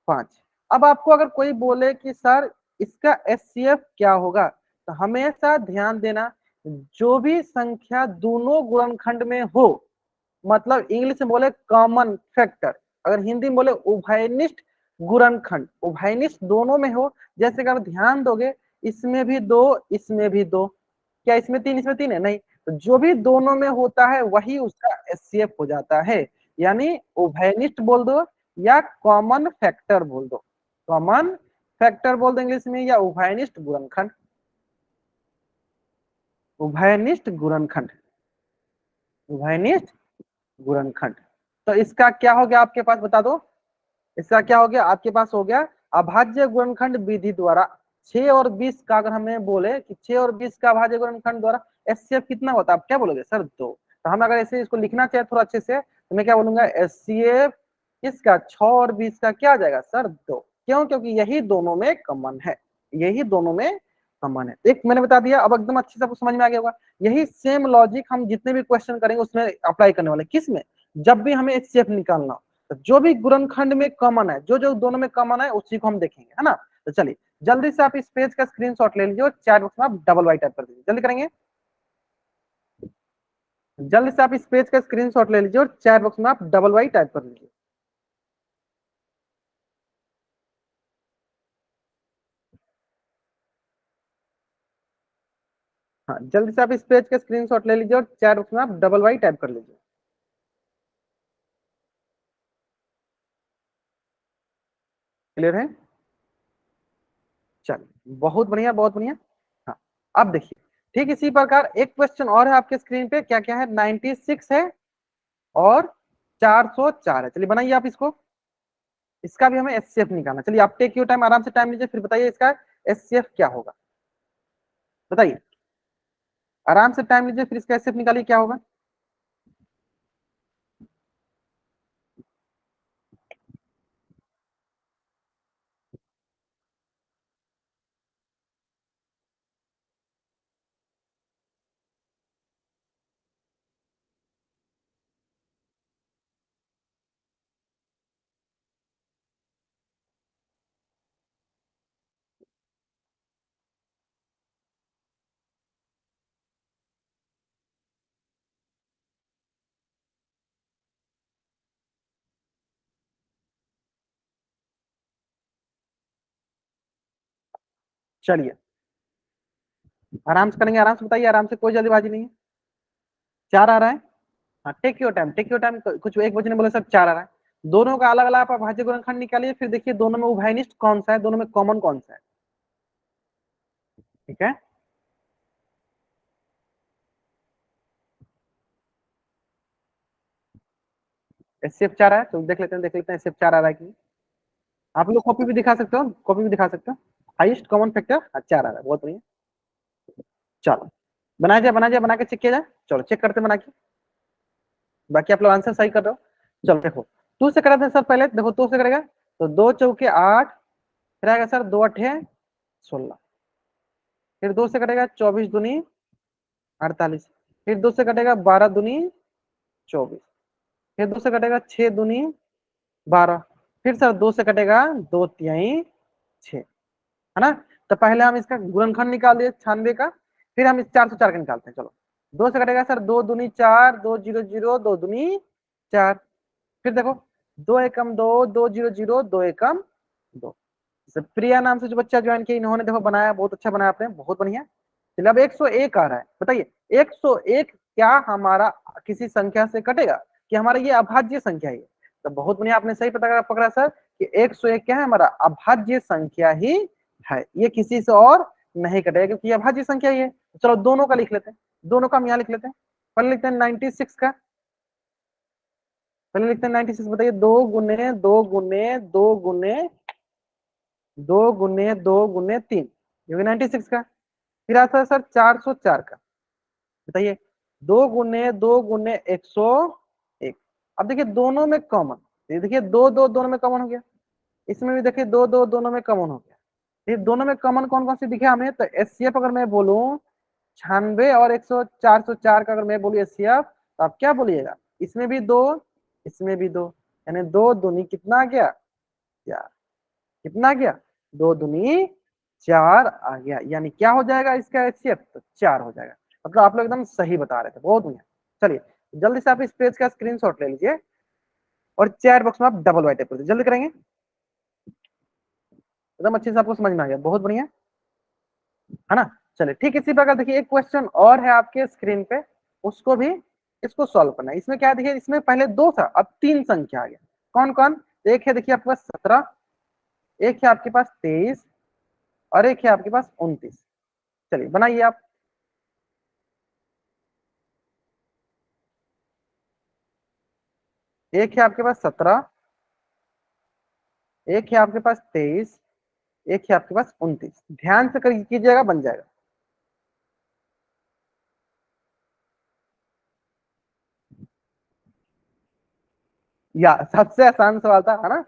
5। अब आपको अगर कोई बोले कि सर इसका एचसीएफ क्या होगा, तो हमेशा ध्यान देना, जो भी संख्या दोनों गुणनखंड में हो, मतलब इंग्लिश में बोले कॉमन फैक्टर, अगर हिंदी में बोले उभयनिष्ठ गुणनखंड, उभयनिष्ठ दोनों में हो, जैसे कि आप ध्यान दोगे इसमें भी 2, इसमें भी 2, क्या इसमें 3, इसमें 3 है, नहीं, तो जो भी दोनों में होता है वही उसका एचसीएफ हो जाता है, यानी उभयनिष्ठ बोल दो या कॉमन फैक्टर बोल दो, कॉमन फैक्टर बोल दो इंग्लिश में, या उभयनिष्ठ गुणनखंड, उभयनिष्ठ गुणनखंड, उभयनिष्ठ गुणनखंड। तो इसका क्या हो गया आपके पास बता दो, इसका क्या हो गया आपके पास हो गया अभाज्य गुणनखंड विधि द्वारा 6 और 20 का, अगर हमें बोले कि 6 और 20 का अभाज्य गुणनखंड द्वारा एचसीएफ कितना होता है, आप क्या बोलोगे सर 2। तो हम अगर ऐसे इसको लिखना चाहे थोड़ा अच्छे से, तो मैं क्या बोलूंगा एचसीएफ इसका 6 और 20 का क्या आ जाएगा सर 2, क्यों, क्योंकि यही दोनों में कॉमन है, यही दोनों में कॉमन है। एक मैंने बता दिया, अब एकदम अच्छे से आपको समझ में आ गया होगा। यही सेम लॉजिक हम जितने भी क्वेश्चन करेंगे उसमें अप्लाई करने वाले, किस में, जब भी हमें एचसीएफ निकालना हो, तो जो भी गुणनखंड में कॉमन है, जो जो दोनों में कॉमन है उसी को हम देखेंगे, है ना। तो चलिए जल्दी से आप इस पेज का स्क्रीनशॉट ले लीजिए और चैट बॉक्स में आप डबल वाई टाइप कर दीजिए, जल्दी करेंगे, जल्दी से आप इस पेज का स्क्रीनशॉट ले लीजिए और चैट बॉक्स में आप डबल वाई टाइप कर लीजिए। हाँ जल्दी से आप इस पेज का स्क्रीनशॉट ले लीजिए और चैट बॉक्स में आप डबल वाई टाइप कर लीजिए। क्लियर है, चलिए बहुत बढ़िया बहुत बढ़िया। हाँ अब देखिए, ठीक इसी प्रकार एक क्वेश्चन और है आपके स्क्रीन पे, क्या क्या है 96 है और 404 है, चलिए बनाइए आप इसको, इसका भी हमें एचसीएफ निकालना। चलिए आप टेक योर टाइम, आराम से टाइम लीजिए, फिर बताइए इसका एचसीएफ क्या होगा, बताइए आराम से टाइम लीजिए, फिर इसका एचसीएफ निकालिए क्या होगा। चलिए आराम से करेंगे, आराम से बताइए, आराम से, कोई जल्दीबाजी नहीं है। 4 आ रहा है, हाँ take your time, take your time, कुछ एक बच्चे ने बोला सर 4 आ रहा है, दोनों का अलग अलग आप अभाज्य गुणनखंड निकालिए, फिर देखिए दोनों में उभयनिष्ठ कौन सा है, दोनों में कॉमन कौन सा है, ठीक है। एचसीएफ 4 है तो देख लेते हैं, देख लेते हैं एचसीएफ 4 आ रहा है कि नहीं। आप लोग कॉपी भी दिखा सकते हो, कॉपी भी दिखा सकते हो, हाईएस्ट कॉमन फैक्टर 4 आ रहा है, बहुत बढ़िया। चलो बनाया जाए, बनाया जाए, बना के चेक किया जाए, चलो चेक करते बना के, बाकी आप लोग आंसर सही कर रहे हो। चलो देखो 2 से कराते हैं सर, पहले देखो 2 से करेगा तो 2 चौके 8, फिर आएगा सर 2 अठे 16, फिर 2 से कटेगा 24 दूनी 48, फिर 2 से कटेगा 12 दूनी 24, फिर 2 से कटेगा 6 दूनी 12, फिर सर 2 से कटेगा 2 तिहाई 6, है ना। तो पहले हम इसका गुणनखंड निकाल दिए 96 का, फिर हम इस 404 का निकालते हैं, चलो 2 से कटेगा सर 2 दूनी 4, 2 जीरो जीरो 2 दूनी 4, फिर देखो 2 एकम 2, 2 जीरो जीरो 2 एकम 2। प्रिया नाम से जो बच्चा ज्वाइन किया इन्होंने देखो बनाया, बहुत अच्छा बनाया आपने, बहुत बढ़िया। चलिए अब 101 आ रहा है, बताइए 101 क्या हमारा किसी संख्या से कटेगा, कि हमारा ये अभाज्य संख्या है। तो बहुत बढ़िया आपने सही पता पकड़ा सर कि 101 क्या है हमारा अभाज्य संख्या ही है, ये किसी से और नहीं कटेगा, क्योंकि ये अभाज्य संख्या ही है। चलो दोनों का लिख लेते हैं, दोनों का हम यहाँ लिख लेते हैं, पहले लिखते हैं 96 का, पहले लिखते हैं 96, बताइए 2 गुने 2 गुने 2 गुने 3, ये होगा 96 का। फिर आता है सर 404 का, बताइए 2 गुने 2 गुने 101। अब देखिए दोनों में कॉमन, ये देखिए दो दो दोनों में कॉमन हो गया, इसमें भी देखिए दो दो दोनों में कॉमन हो गया। ये दोनों में कॉमन कौन कौन सी दिखे हमें, तो एचसीएफ अगर मैं बोलूं 96 और 404 का अगर मैं बोलूँ एचसीएफ, तो आप क्या बोलिएगा, इसमें भी दो, इसमें भी दो, यानी दो दूनी कितना आ गया, चार। कितना आ गया, दो दूनी चार आ गया, यानी क्या हो जाएगा इसका एचसीएफ, तो 4 हो जाएगा। मतलब आप लोग एकदम सही बता रहे थे, बहुत बढ़िया। चलिए जल्दी से आप इस पेज का स्क्रीनशॉट ले लीजिए और चैट बॉक्स में आप डबल वाइट कर दीजिए, जल्दी करेंगे, एकदम अच्छे से आपको समझ में आ गया, बहुत बढ़िया, है ना। चलिए ठीक इसी प्रकार देखिए एक क्वेश्चन और है आपके स्क्रीन पे, उसको भी, इसको सॉल्व करना है। इसमें क्या देखिए, इसमें पहले दो था, अब तीन संख्या आ गया। कौन कौन, एक है देखिए आपके पास 17, एक है आपके पास 23, और एक है आपके पास 29। चलिए बनाइए आप। एक है आपके पास 17, एक है आपके पास 23, एक है आपके पास 29। ध्यान से कीजिएगा, बन जाएगा। या सबसे आसान सवाल था, है ना,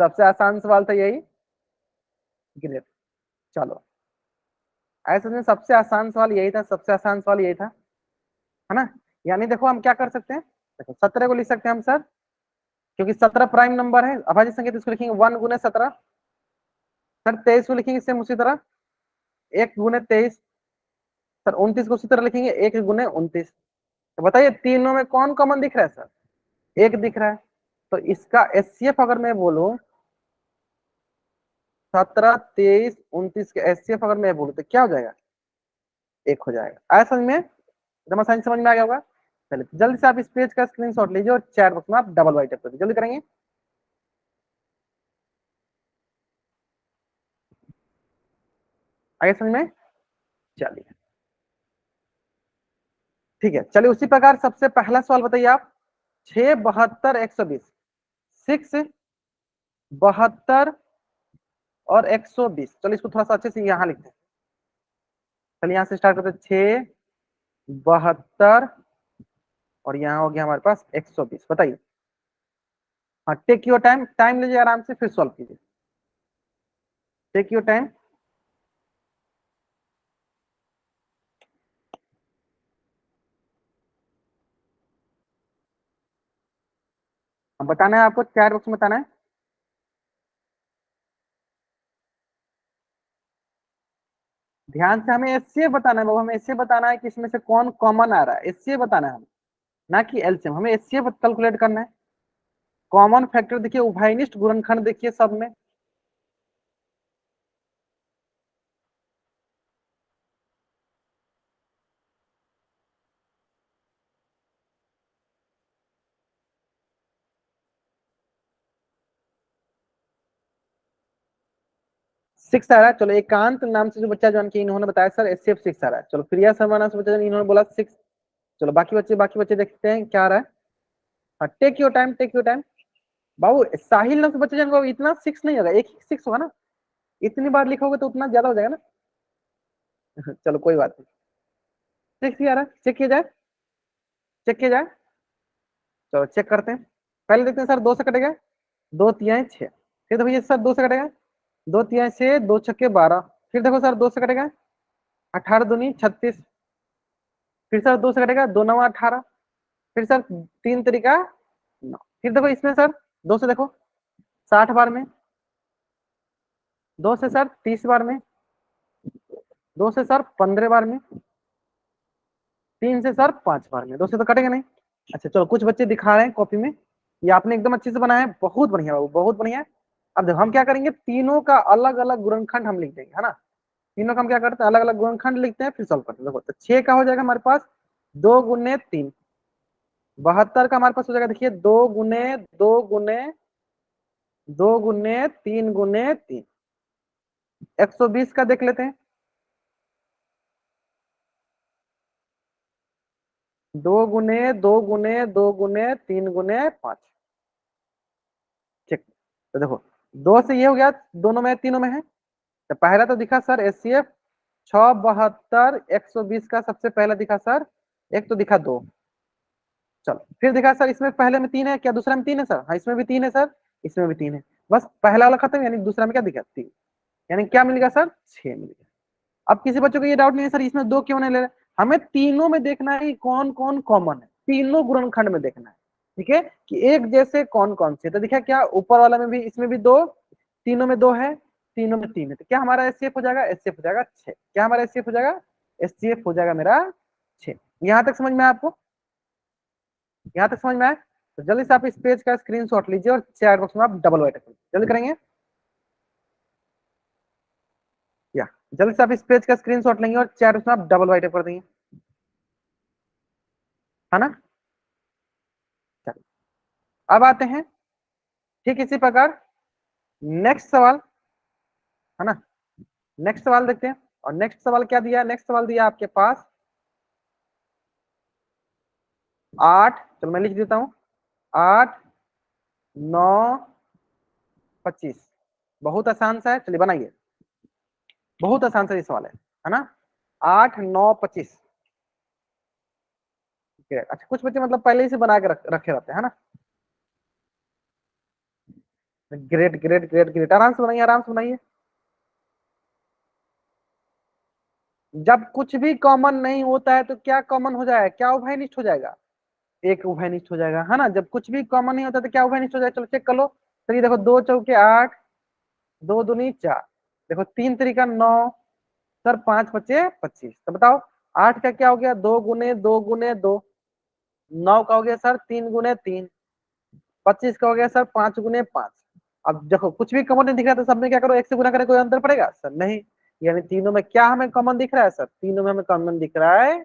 सबसे आसान सवाल था यही। ग्रेट, चलो ऐसे में सबसे आसान सवाल यही था, सबसे आसान सवाल यही था, है ना। यानी देखो हम क्या कर सकते हैं, देखो 17 को लिख सकते हैं हम सर, क्योंकि 17 प्राइम नंबर है, अभाज्य संख्या, तो इसको लिखेंगे 1 गुने 17। सर 23 को लिखेंगे सेम उसी तरह, 1 गुने 23। सर 29 को उसी तरह लिखेंगे, 1 गुने 29। तो बताइए तीनों में कौन कॉमन दिख रहा है सर, एक दिख रहा है। तो इसका एचसीएफ अगर मैं बोलूं, 17 23 29 के एचसीएफ अगर मैं बोलूं तो क्या हो जाएगा, एक हो जाएगा। आया समझ में, एकदम आसानी से समझ में आ गया होगा। चलिए जल्दी से आप इस पेज का स्क्रीनशॉट लीजिए और चैट बॉक्स में आप डबल वाइट कर दीजिए, जल्दी करेंगे। आगे समझ में, चलिए ठीक है। चलिए उसी प्रकार सबसे पहला सवाल बताइए आप, 6 72 120, 6 72 और 120। चलिए इसको थोड़ा सा अच्छे से यहाँ लिखते हैं। चलिए यहाँ से स्टार्ट करते हैं, 6 72 और यहाँ हो गया हमारे पास 120। बताइए, हाँ टेक योर टाइम, टाइम लीजिए आराम से, फिर सॉल्व कीजिए, टेक योर टाइम। अब बताना है आपको, चैट बॉक्स में बताना है। ध्यान से हमें एससीए बताना है बाबू, हमें एससीए बताना है कि इसमें से कौन कॉमन आ रहा है, एससीए बताना है हमें, ना कि एलसीएम। हमें एससीए कैलकुलेट करना है। कॉमन फैक्टर देखिए, उभयनिष्ठ गुणनखंड देखिए सब में। 6 आ रहा है। चलो एकांत नाम से जो बच्चा ज्वाइन किया, इन्होंने बताया सर एससीएफ 6 आ रहा है। चलो प्रिया शर्मा नाम से बच्चा, इन्होंने बोला 6। चलो बाकी बच्चे देखते हैं क्या आ रहा है। हाँ take your time, take your time. बाबू साहिल नाम से बच्चा ज्वाइन को इतना 6 नहीं होगा, एक ही 6 होगा ना, इतनी बार लिखोगे तो उतना ज्यादा हो जाएगा ना। चलो कोई बात नहीं, 6 ही आ रहा है, चेक किया जाए, चेक किया जाए। चलो चेक करते हैं। पहले देखते हैं सर, 2 से कटेगा, 2 तिहाई 6। फिर देखो ये सर 2 से कटेगा, 2 तिहाई 6, 2 छक्के 12। फिर देखो सर 2 से कटेगा, 18 दूनी 36। फिर सर 2 से कटेगा, 2 9 18। फिर सर 3 तरीका 9। फिर देखो इसमें सर 2 से देखो 60 बार में, 2 से सर 30 बार में, 2 से सर 15 बार में, 3 से सर 5 बार में। 2 से तो कटेगा नहीं। अच्छा चलो कुछ बच्चे दिखा रहे हैं कॉपी में, ये आपने एकदम अच्छे से बनाया है, बहुत बढ़िया बाबू, बहुत बढ़िया। अब देखो हम क्या करेंगे, तीनों का अलग अलग गुणनखंड हम लिख देंगे, है ना। तीनों का हम क्या करते हैं, अलग अलग गुणनखंड लिखते हैं, फिर सॉल्व करते हैं। देखो तो 6 का हो जाएगा हमारे पास 2 गुने 3, 72 का हमारे पास हो जाएगा देखिए 2 गुने 3 गुने 3। 120 का देख लेते हैं, 2 गुने 2 गुने 2 गुने 3 गुने 5। तो देखो, दो से ये हो गया, दोनों में तीनों में है। तो पहला तो दिखा सर एस सी एफ 672 120 का सबसे पहला दिखा सर, एक तो दिखा दो। चलो फिर दिखा सर, इसमें पहले में तीन है क्या, दूसरा में तीन है सर, हाँ इसमें भी तीन है सर, इसमें भी तीन है। बस पहला वाला खत्म, यानी दूसरा में क्या दिखा, तीन। यानी क्या मिलेगा सर, छह मिलेगा। अब किसी बच्चों को ये डाउट नहीं है सर इसमें दो क्यों नहीं ले रहे, हमें तीनों में देखना है कि कौन कौन कॉमन है, तीनों गुणनखंड में देखना है। ठीक है, कि एक जैसे कौन कौन से, तो देखा क्या ऊपर वाला में भी, इसमें भी दो, तीनों में दो है, तीनों में तीन है, तो क्या हमारा एचसीएफ हो जाएगा, एचसीएफ हो जाएगा छह। क्या हमारा एचसीएफ हो जाएगा, एचसीएफ हो जाएगा मेरा छह। यहां तक समझ में आया आपको, यहां तक समझ में आया। तो जल्दी से आप इस पेज का स्क्रीनशॉट लीजिए और चैट बॉक्स में आप डबल वाइट जल्दी करेंगे, या जल्दी से आप इस पेज का स्क्रीनशॉट लेंगे और चैट बॉक्स में आप डबल वाइट कर देंगे, है ना। चलिए अब आते हैं ठीक इसी प्रकार नेक्स्ट सवाल, है ना। नेक्स्ट सवाल देखते हैं, और नेक्स्ट सवाल क्या दिया, नेक्स्ट सवाल दिया आपके पास 8, चलो मैं लिख देता हूं, 8 9 25। बहुत आसान सा है, चलिए बनाइए, बहुत आसान सा ये सवाल है ना। 8 9 25। अच्छा कुछ बच्चे मतलब पहले ही से बना के रखे रहते हैं ना। ग्रेट ग्रेट ग्रेट ग्रेट, आराम से बनाइए, आराम से बनाइए। जब कुछ भी कॉमन नहीं होता है तो क्या कॉमन हो जाएगा, क्या उभयनिष्ठ हो जाएगा, एक उभयनिष्ठ हो जाएगा, है ना। जब कुछ भी कॉमन नहीं होता तो क्या उभयनिष्ठ हो जाएगा, चलो चेक कर लो। चलिए देखो, 2 चौके 8, 2 दूनी 4, देखो 3 तरीका 9, सर 5 5 25, तो बताओ 8 का क्या हो गया, 2 गुने 2 गुने 2, 9 का हो गया सर 3 गुने 3, 25 का हो गया सर 5 गुने 5। अब देखो कुछ भी कॉमन नहीं दिख रहा तो सब में क्या करो, एक से गुना करें, कोई अंतर पड़ेगा सर, नहीं। यानी तीनों में क्या हमें कॉमन दिख रहा है सर, तीनों में हमें कॉमन दिख रहा है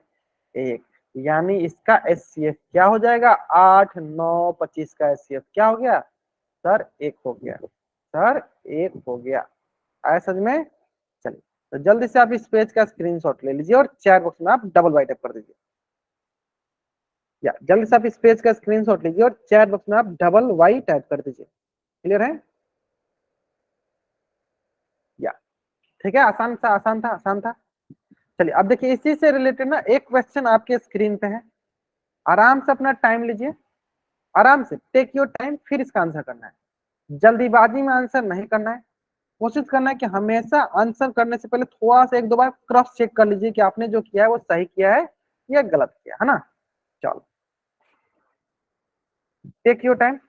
एक। यानी इसका एचसीएफ क्या हो जाएगा, 8 9 25 का एचसीएफ क्या हो गया सर, एक हो गया सर, एक हो गया। आया समझ में। चलिए तो जल्दी से आप इस पेज का स्क्रीनशॉट ले लीजिए और चैट बॉक्स में आप डबल वाइट टाइप कर दीजिए, या जल्दी से आप इस पेज का स्क्रीनशॉट लीजिए और चैट बॉक्स में आप डबल वाई टाइप कर दीजिए। क्लियर है, या ठीक है, आसान था, आसान था, आसान था। चलिए अब देखिए इसी से रिलेटेड ना एक क्वेश्चन आपके स्क्रीन पे है, आराम से अपना टाइम लीजिए, आराम से टेक योर टाइम, फिर इसका आंसर करना है, जल्दीबाजी में आंसर नहीं करना है। कोशिश करना है कि हमेशा आंसर करने से पहले थोड़ा सा एक दो बार क्रॉस चेक कर लीजिए कि आपने जो किया है वो सही किया है या गलत किया है ना। चलो टेक योर टाइम।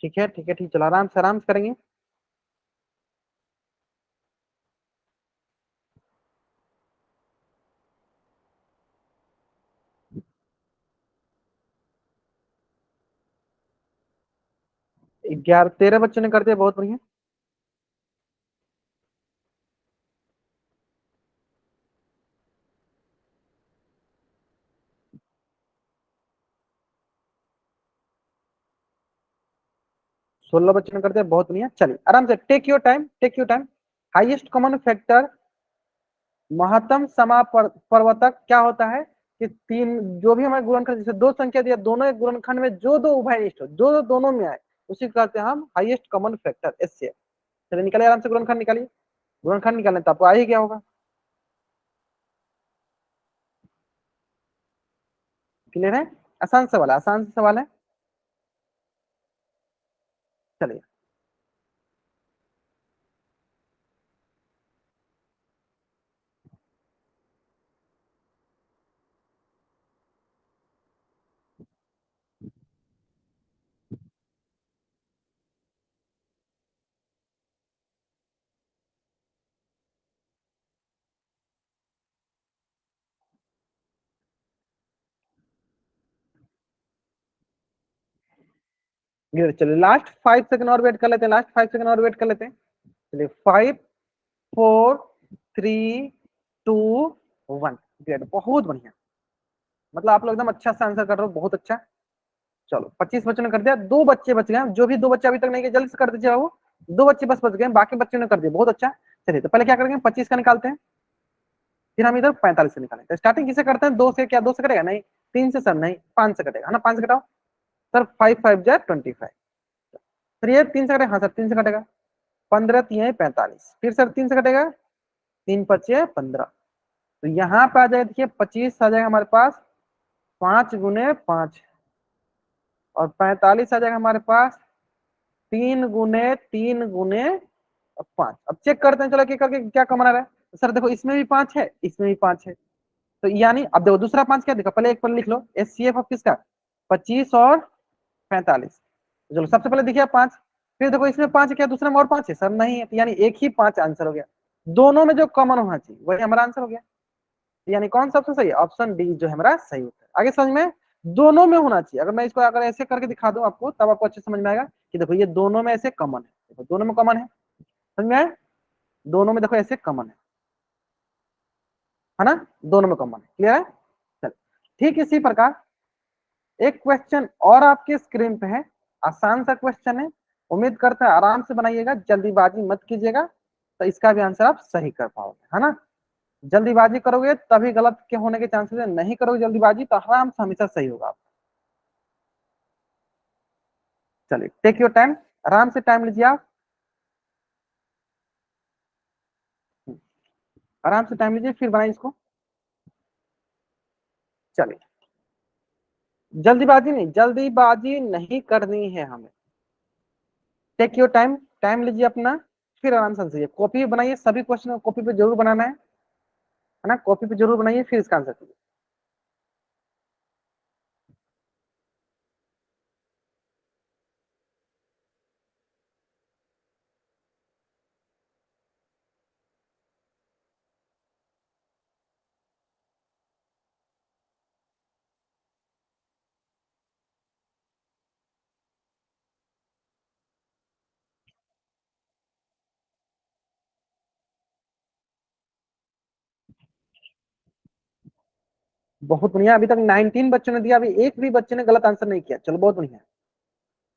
ठीक है ठीक है ठीक, चलो आराम से करेंगे। 11 13 बच्चों ने कर दिया, बहुत बढ़िया। 16 बच्चों ने कर दिया, बहुत बढ़िया। चलिए आराम से take your time, take your time. Highest common factor, महत्तम समापवर्तक क्या होता है कि तीन, जो भी हमारे गुणनखंड, जैसे दो संख्या दिया, दोनों एक गुणनखंड में जो दो उभयनिष्ठ हो, जो दो दोनों में आए, उसी को कहते हैं हम हाईएस्ट कॉमन फैक्टर, एचसीएफ। चलिए निकालिए आराम से गुणनखंड निकालिए, गुणनखंड निकालने तो आपको आ ही गया होगा। क्लियर है, आसान सवाल है, आसान सा सवाल है। चलिए चलिए लास्ट 5 सेकंड और वेट कर लेते हैं, लास्ट 5 सेकंड और वेट कर लेते हैं। चलिए 5, 4, 3, 2, 1। ग्रेट, बहुत बढ़िया। मतलब आप लोग एकदम अच्छा सा आंसर कर रहे हो, बहुत अच्छा। चलो 25 बच्चों ने कर दिया, 2 बच्चे बच गए, जो भी 2 बच्चे अभी तक नहीं किए जल्दी से कर दीजिए वो। 2 बच्चे बस बच गए, बाकी बच्चों ने कर दिया, बहुत अच्छा। चलिए तो पहले क्या करेंगे, 25 का निकालते हैं, फिर हम इधर 45 से निकालेंगे। तो स्टार्टिंग किसे करते हैं, 2 से, क्या 2 से कटेगा, नहीं 3 से सर, नहीं 5 से कटेगा, है ना, 5 से कटाओ सर, 5 5 जा 25। फिर ये 3 से कटेगा, हाँ सर 3 से कटेगा, 15 3 45, फिर सर 3 से कटेगा, 3 5 15। तो यहाँ पे आ जाएगा, देखिए 25 आ जाएगा हमारे पास 5 × 5, और 45 आ जाएगा हमारे पास 3 × 3 × 5। अब चेक करते हैं, चलो क्या करके क्या कॉमन आ रहा है। तो सर देखो इसमें भी 5 है, इसमें भी 5 है, तो यानी अब देखो दूसरा 5 क्या देखा, पहले एक पर लिख लो, एचसीएफ ऑफ किसका, 25 और 45। चलो सबसे पहले देखिए 5, फिर देखो इसमें 5 है, क्या दूसरे में और 5 है, सर नहीं है, तो यानी एक ही 5 आंसर हो गया। दोनों में जो कॉमन होना चाहिए वही हमारा आंसर हो गया। यानी कौन सा ऑप्शन सही है, ऑप्शन डी जो है हमारा सही होता है। आगे समझ में, दोनों में होना चाहिए। अगर मैं इसको अगर ऐसे करके दिखा दूं आपको, तब आपको अच्छे समझ में आएगा कि देखो ये दोनों में ऐसे कॉमन है, देखो दोनों में कॉमन है, समझ में आया, दोनों में देखो ऐसे कॉमन है ना, दोनों में कॉमन है, क्लियर है। चल ठीक इसी प्रकार एक क्वेश्चन और आपके स्क्रीन पे है, आसान सा क्वेश्चन है, उम्मीद करते हैं आराम से बनाइएगा, जल्दीबाजी मत कीजिएगा, तो इसका भी आंसर आप सही कर पाओगे, है ना। जल्दीबाजी करोगे तभी गलत के होने के चांसेस है, नहीं करोगे जल्दीबाजी तो आराम से हमेशा सही होगा आप। चलिए टेक योर टाइम, आराम से टाइम लीजिए आप, आराम से टाइम लीजिए, फिर बनाइए इसको। चलिए जल्दीबाजी नहीं करनी है हमें, टेक योर टाइम, टाइम लीजिए अपना, फिर आराम से आंसर, कॉपी बनाइए, सभी क्वेश्चन कॉपी पे जरूर बनाना है ना, कॉपी पे जरूर बनाइए, फिर इसका आंसर कीजिए। बहुत बढ़िया, अभी तक 19 बच्चों ने दिया, अभी एक भी बच्चे ने गलत आंसर नहीं किया, चलो बहुत बढ़िया।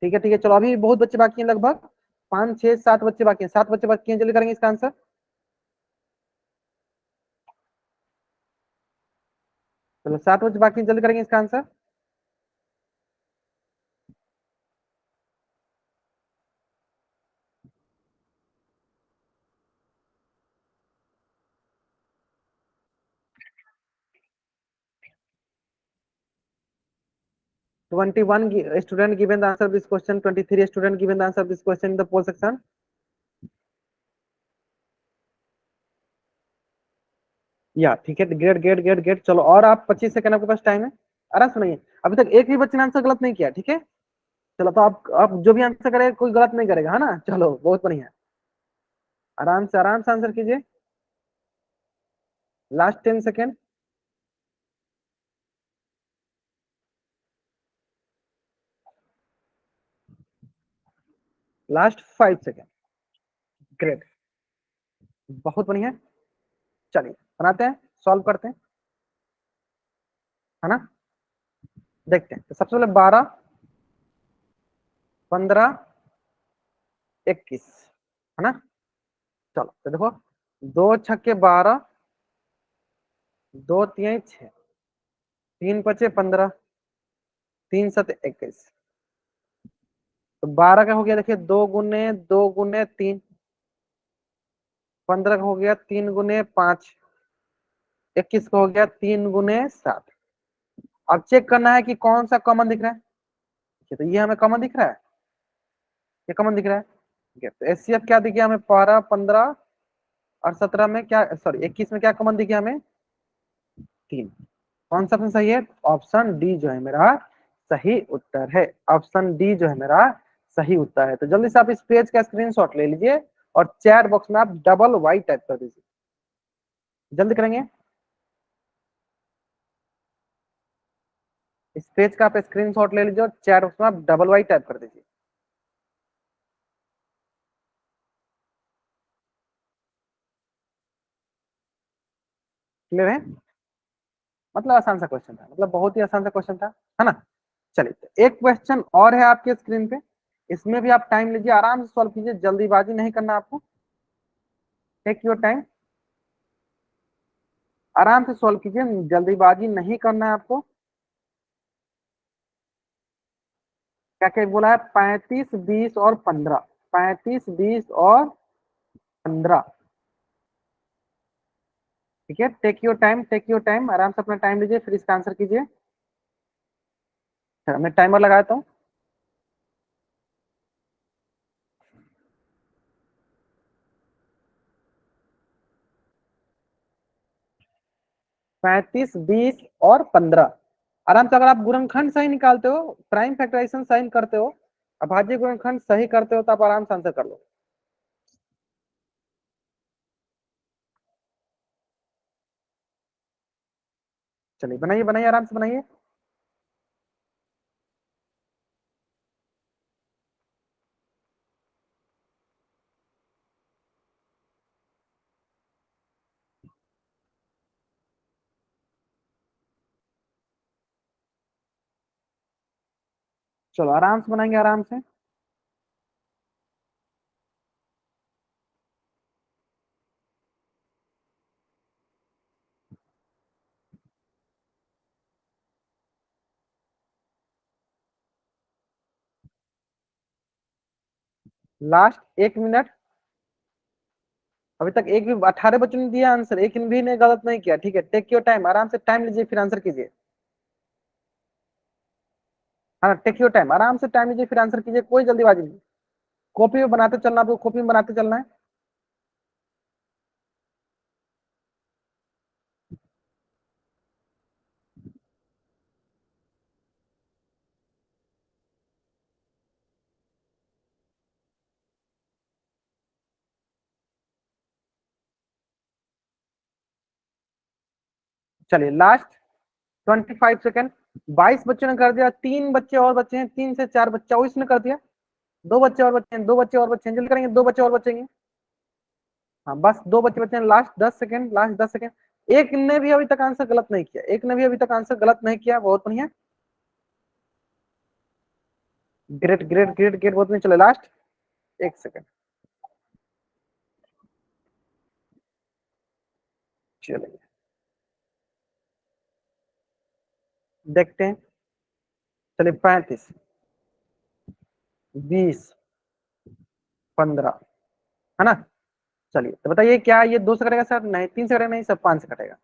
ठीक है ठीक है, चलो अभी बहुत बच्चे बाकी हैं, लगभग 5 6 7 बच्चे बाकी हैं, 7 बच्चे बाकी हैं, जल्दी करेंगे इसका आंसर। चलो 7 बच्चे बाकी हैं, जल्दी करेंगे इसका answer. 21 student given the answer this question, 23 student given the answer this question in the poll section. या ठीक है, ग्रेट ग्रेट ग्रेट ग्रेट। चलो और आप 25 सेकंड आपके पास टाइम है, आराम सुनिए, अभी तक एक भी बच्चे ने आंसर गलत नहीं किया, ठीक है। चलो तो आप जो भी आंसर करेगा कोई गलत नहीं करेगा, है ना, चलो बहुत बढ़िया, आराम से आंसर कीजिए, last 10 second. Last 5 second. Great, बहुत बढ़िया। चलिए बनाते हैं, सॉल्व करते हैं, है ना, देखते हैं। तो सबसे पहले 12 15 21, है ना। चलो तो देखो, 2 6 12, 2 3 6, 3 5 15, 3 7 21। तो 12 का हो गया, देखिए 2 × 2 × 3, 15 का हो गया 3 × 5, 21 का हो गया 3 × 7। अब चेक करना है कि कौन सा कॉमन दिख रहा है, ठीक है, तो ये हमें कॉमन दिख रहा है, ये कॉमन दिख रहा है, ठीक है। तो एचसीएफ क्या दिख गया हमें, 12 15 और 17 में क्या, सॉरी 21 में क्या कॉमन दिख गया हमें, 3। कौन सा ऑप्शन सही है, ऑप्शन डी जो है मेरा सही उत्तर है, ऑप्शन डी जो है मेरा सही उत्तर है। तो जल्दी से आप इस पेज का स्क्रीनशॉट ले लीजिए और चैट बॉक्स में आप डबल वाई टाइप कर दीजिए, जल्दी करेंगे। इस पेज का आप स्क्रीनशॉट ले लीजिए और चैट बॉक्स में आप डबल वाई टाइप कर दीजिए। क्लियर है? मतलब आसान सा क्वेश्चन था, मतलब बहुत ही आसान सा क्वेश्चन था, है ना? चलिए तो एक क्वेश्चन और है आपके स्क्रीन पे, इसमें भी आप टाइम लीजिए, आराम से सॉल्व कीजिए, जल्दीबाजी नहीं करना आपको, टेक योर टाइम, आराम से सॉल्व कीजिए, जल्दीबाजी नहीं करना है आपको। क्या क्या बोला है? 35, 20 और 15, 35, 20 और 15। ठीक है, take your time, take your time, आराम से अपना टाइम लीजिए, फिर इसका आंसर कीजिए। मैं टाइमर लगाता हूँ। 35, 20 और 15। आराम से अगर आप गुणनखंड सही निकालते हो, प्राइम फैक्टराइजेशन सही करते हो, अभाज्य गुणनखंड सही करते हो, तो आप आराम से आंसर कर लो। चलिए बनाइए बनाइए, आराम से बनाइए। चलो आराम से बनाएंगे, आराम से। Last 1 minute. अभी तक एक भी 18 बच्चों ने दिया आंसर, एक भी ने गलत नहीं किया। ठीक है, टेक योर टाइम, आराम से टाइम लीजिए, फिर आंसर कीजिए। हाँ, टेक योर टाइम, आराम से टाइम लीजिए, फिर आंसर कीजिए, कोई जल्दीबाजी नहीं। कॉपी में बनाते चलना, आपको कॉपी में बनाते चलना है। चलिए लास्ट 25 सेकेंड। 22 बच्चों ने कर दिया, 3 बच्चे और बच्चे हैं, 3 से 4 बच्चे, 24 ने कर दिया। 2 बच्चे और बच्चे हैं, 2 बच्चे और बच्चे हैं, जल्दी करेंगे, 2 बच्चे और बचेंगे। हाँ बस 2 बच्चे बच्चे हैं, लास्ट 10 सेकेंड, लास्ट 10 सेकेंड। एक ने भी अभी तक आंसर गलत नहीं किया, एक ने भी अभी तक आंसर गलत नहीं किया, बहुत बढ़िया। ग्रेट ग्रेट ग्रेट ग्रेट, बहुत बढ़िया। चले लास्ट 1 सेकेंड। चलिए देखते हैं। चलिए 35, 20, 15, है ना? चलिए तो बताइए, क्या ये 2 से कटेगा सर? नहीं। 3 से कटेगा? नहीं सर, 5 से कटेगा।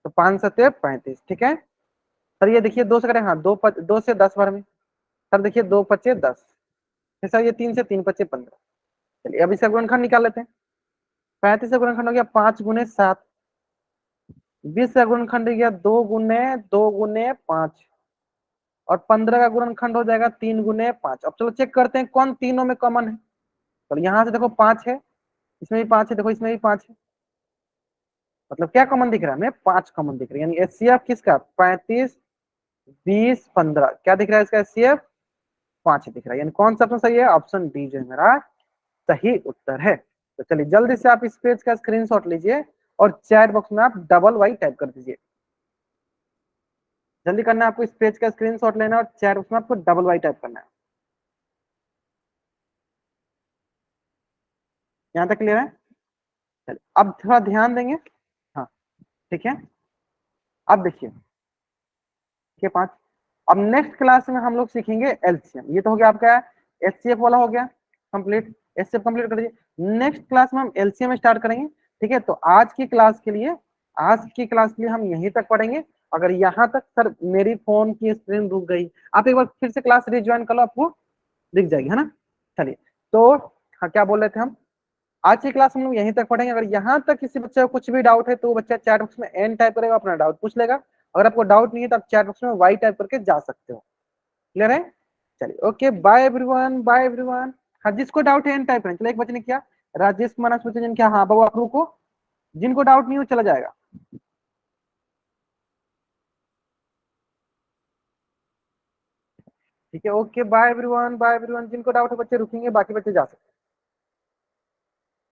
तो 5 7 35। ठीक है सर, ये देखिए 2 से कटेगा, हाँ, 2 से 10 बार में। सर देखिए 2 5 10। फिर सर ये 3 से 3 5 15। चलिए अब इसका गुणनखंड निकाल लेते हैं। 35 का गुणनखंड हो गया 5 × 7। 20 का गुणनखंड हो गया 2 × 2 × 5। और 15 का गुणनखंड हो जाएगा 3 × 5। अब चलो चेक करते हैं कौन तीनों में कॉमन है। तो यहाँ से देखो 5 है, इसमें भी 5 है, देखो इसमें भी 5 है। मतलब क्या कॉमन दिख रहा है हमें? 5 कॉमन दिख रहा है, यानी एचसीएफ किसका? 35, 20, 15। क्या दिख रहा है इसका एचसीएफ? 5 दिख रहा है, यानी कौन सा ऑप्शन सही है? ऑप्शन डी जो है मेरा सही उत्तर है। तो चलिए जल्दी से आप इस पेज का स्क्रीनशॉट लीजिए और चैट बॉक्स में आप डबल वाई टाइप कर दीजिए। जल्दी करना है आपको, इस पेज का स्क्रीनशॉट लेना है और चैट बॉक्स में आपको डबल वाई टाइप करना है। यहाँ तक क्लियर है? चलिए अब थोड़ा ध्यान देंगे। हाँ ठीक है, अब देखिए, ठीक है 5। अब नेक्स्ट क्लास में हम लोग सीखेंगे एलसीएम। ये तो हो गया आपका एचसीएफ वाला हो गया कंप्लीट, एचसीएफ कंप्लीट कर दीजिए। नेक्स्ट क्लास में हम एलसीएम स्टार्ट करेंगे। ठीक है, तो आज की क्लास के लिए, आज की क्लास के लिए हम यहीं तक पढ़ेंगे। अगर यहाँ तक सर मेरी फोन की स्क्रीन रुक गई, आप एक बार फिर से क्लास रिज्वाइन कर लो, आपको दिख जाएगी, है ना? चलिए तो हाँ, क्या बोल रहे थे हम? आज की क्लास हम लोग यहीं तक पढ़ेंगे। अगर यहाँ तक किसी बच्चे को कुछ भी डाउट है तो वो बच्चा चैट बॉक्स में एन टाइप करेगा, अपना डाउट पूछ लेगा। अगर आपको डाउट नहीं है तो आप चैट बॉक्स में वाई टाइप करके जा सकते हो। क्लियर है? चलिए okay, bye everyone, bye everyone. हाँ, जिसको डाउट है एन टाइप करें। चलो एक बच्चे ने किया, राजेश कुमार ने किया, हाँ बाबू आप रुको, जिनको डाउट नहीं हो चला जाएगा। ठीक है okay, bye everyone, bye everyone. जिनको डाउट है बच्चे रुकेंगे, बाकी बच्चे जा सकते हैं।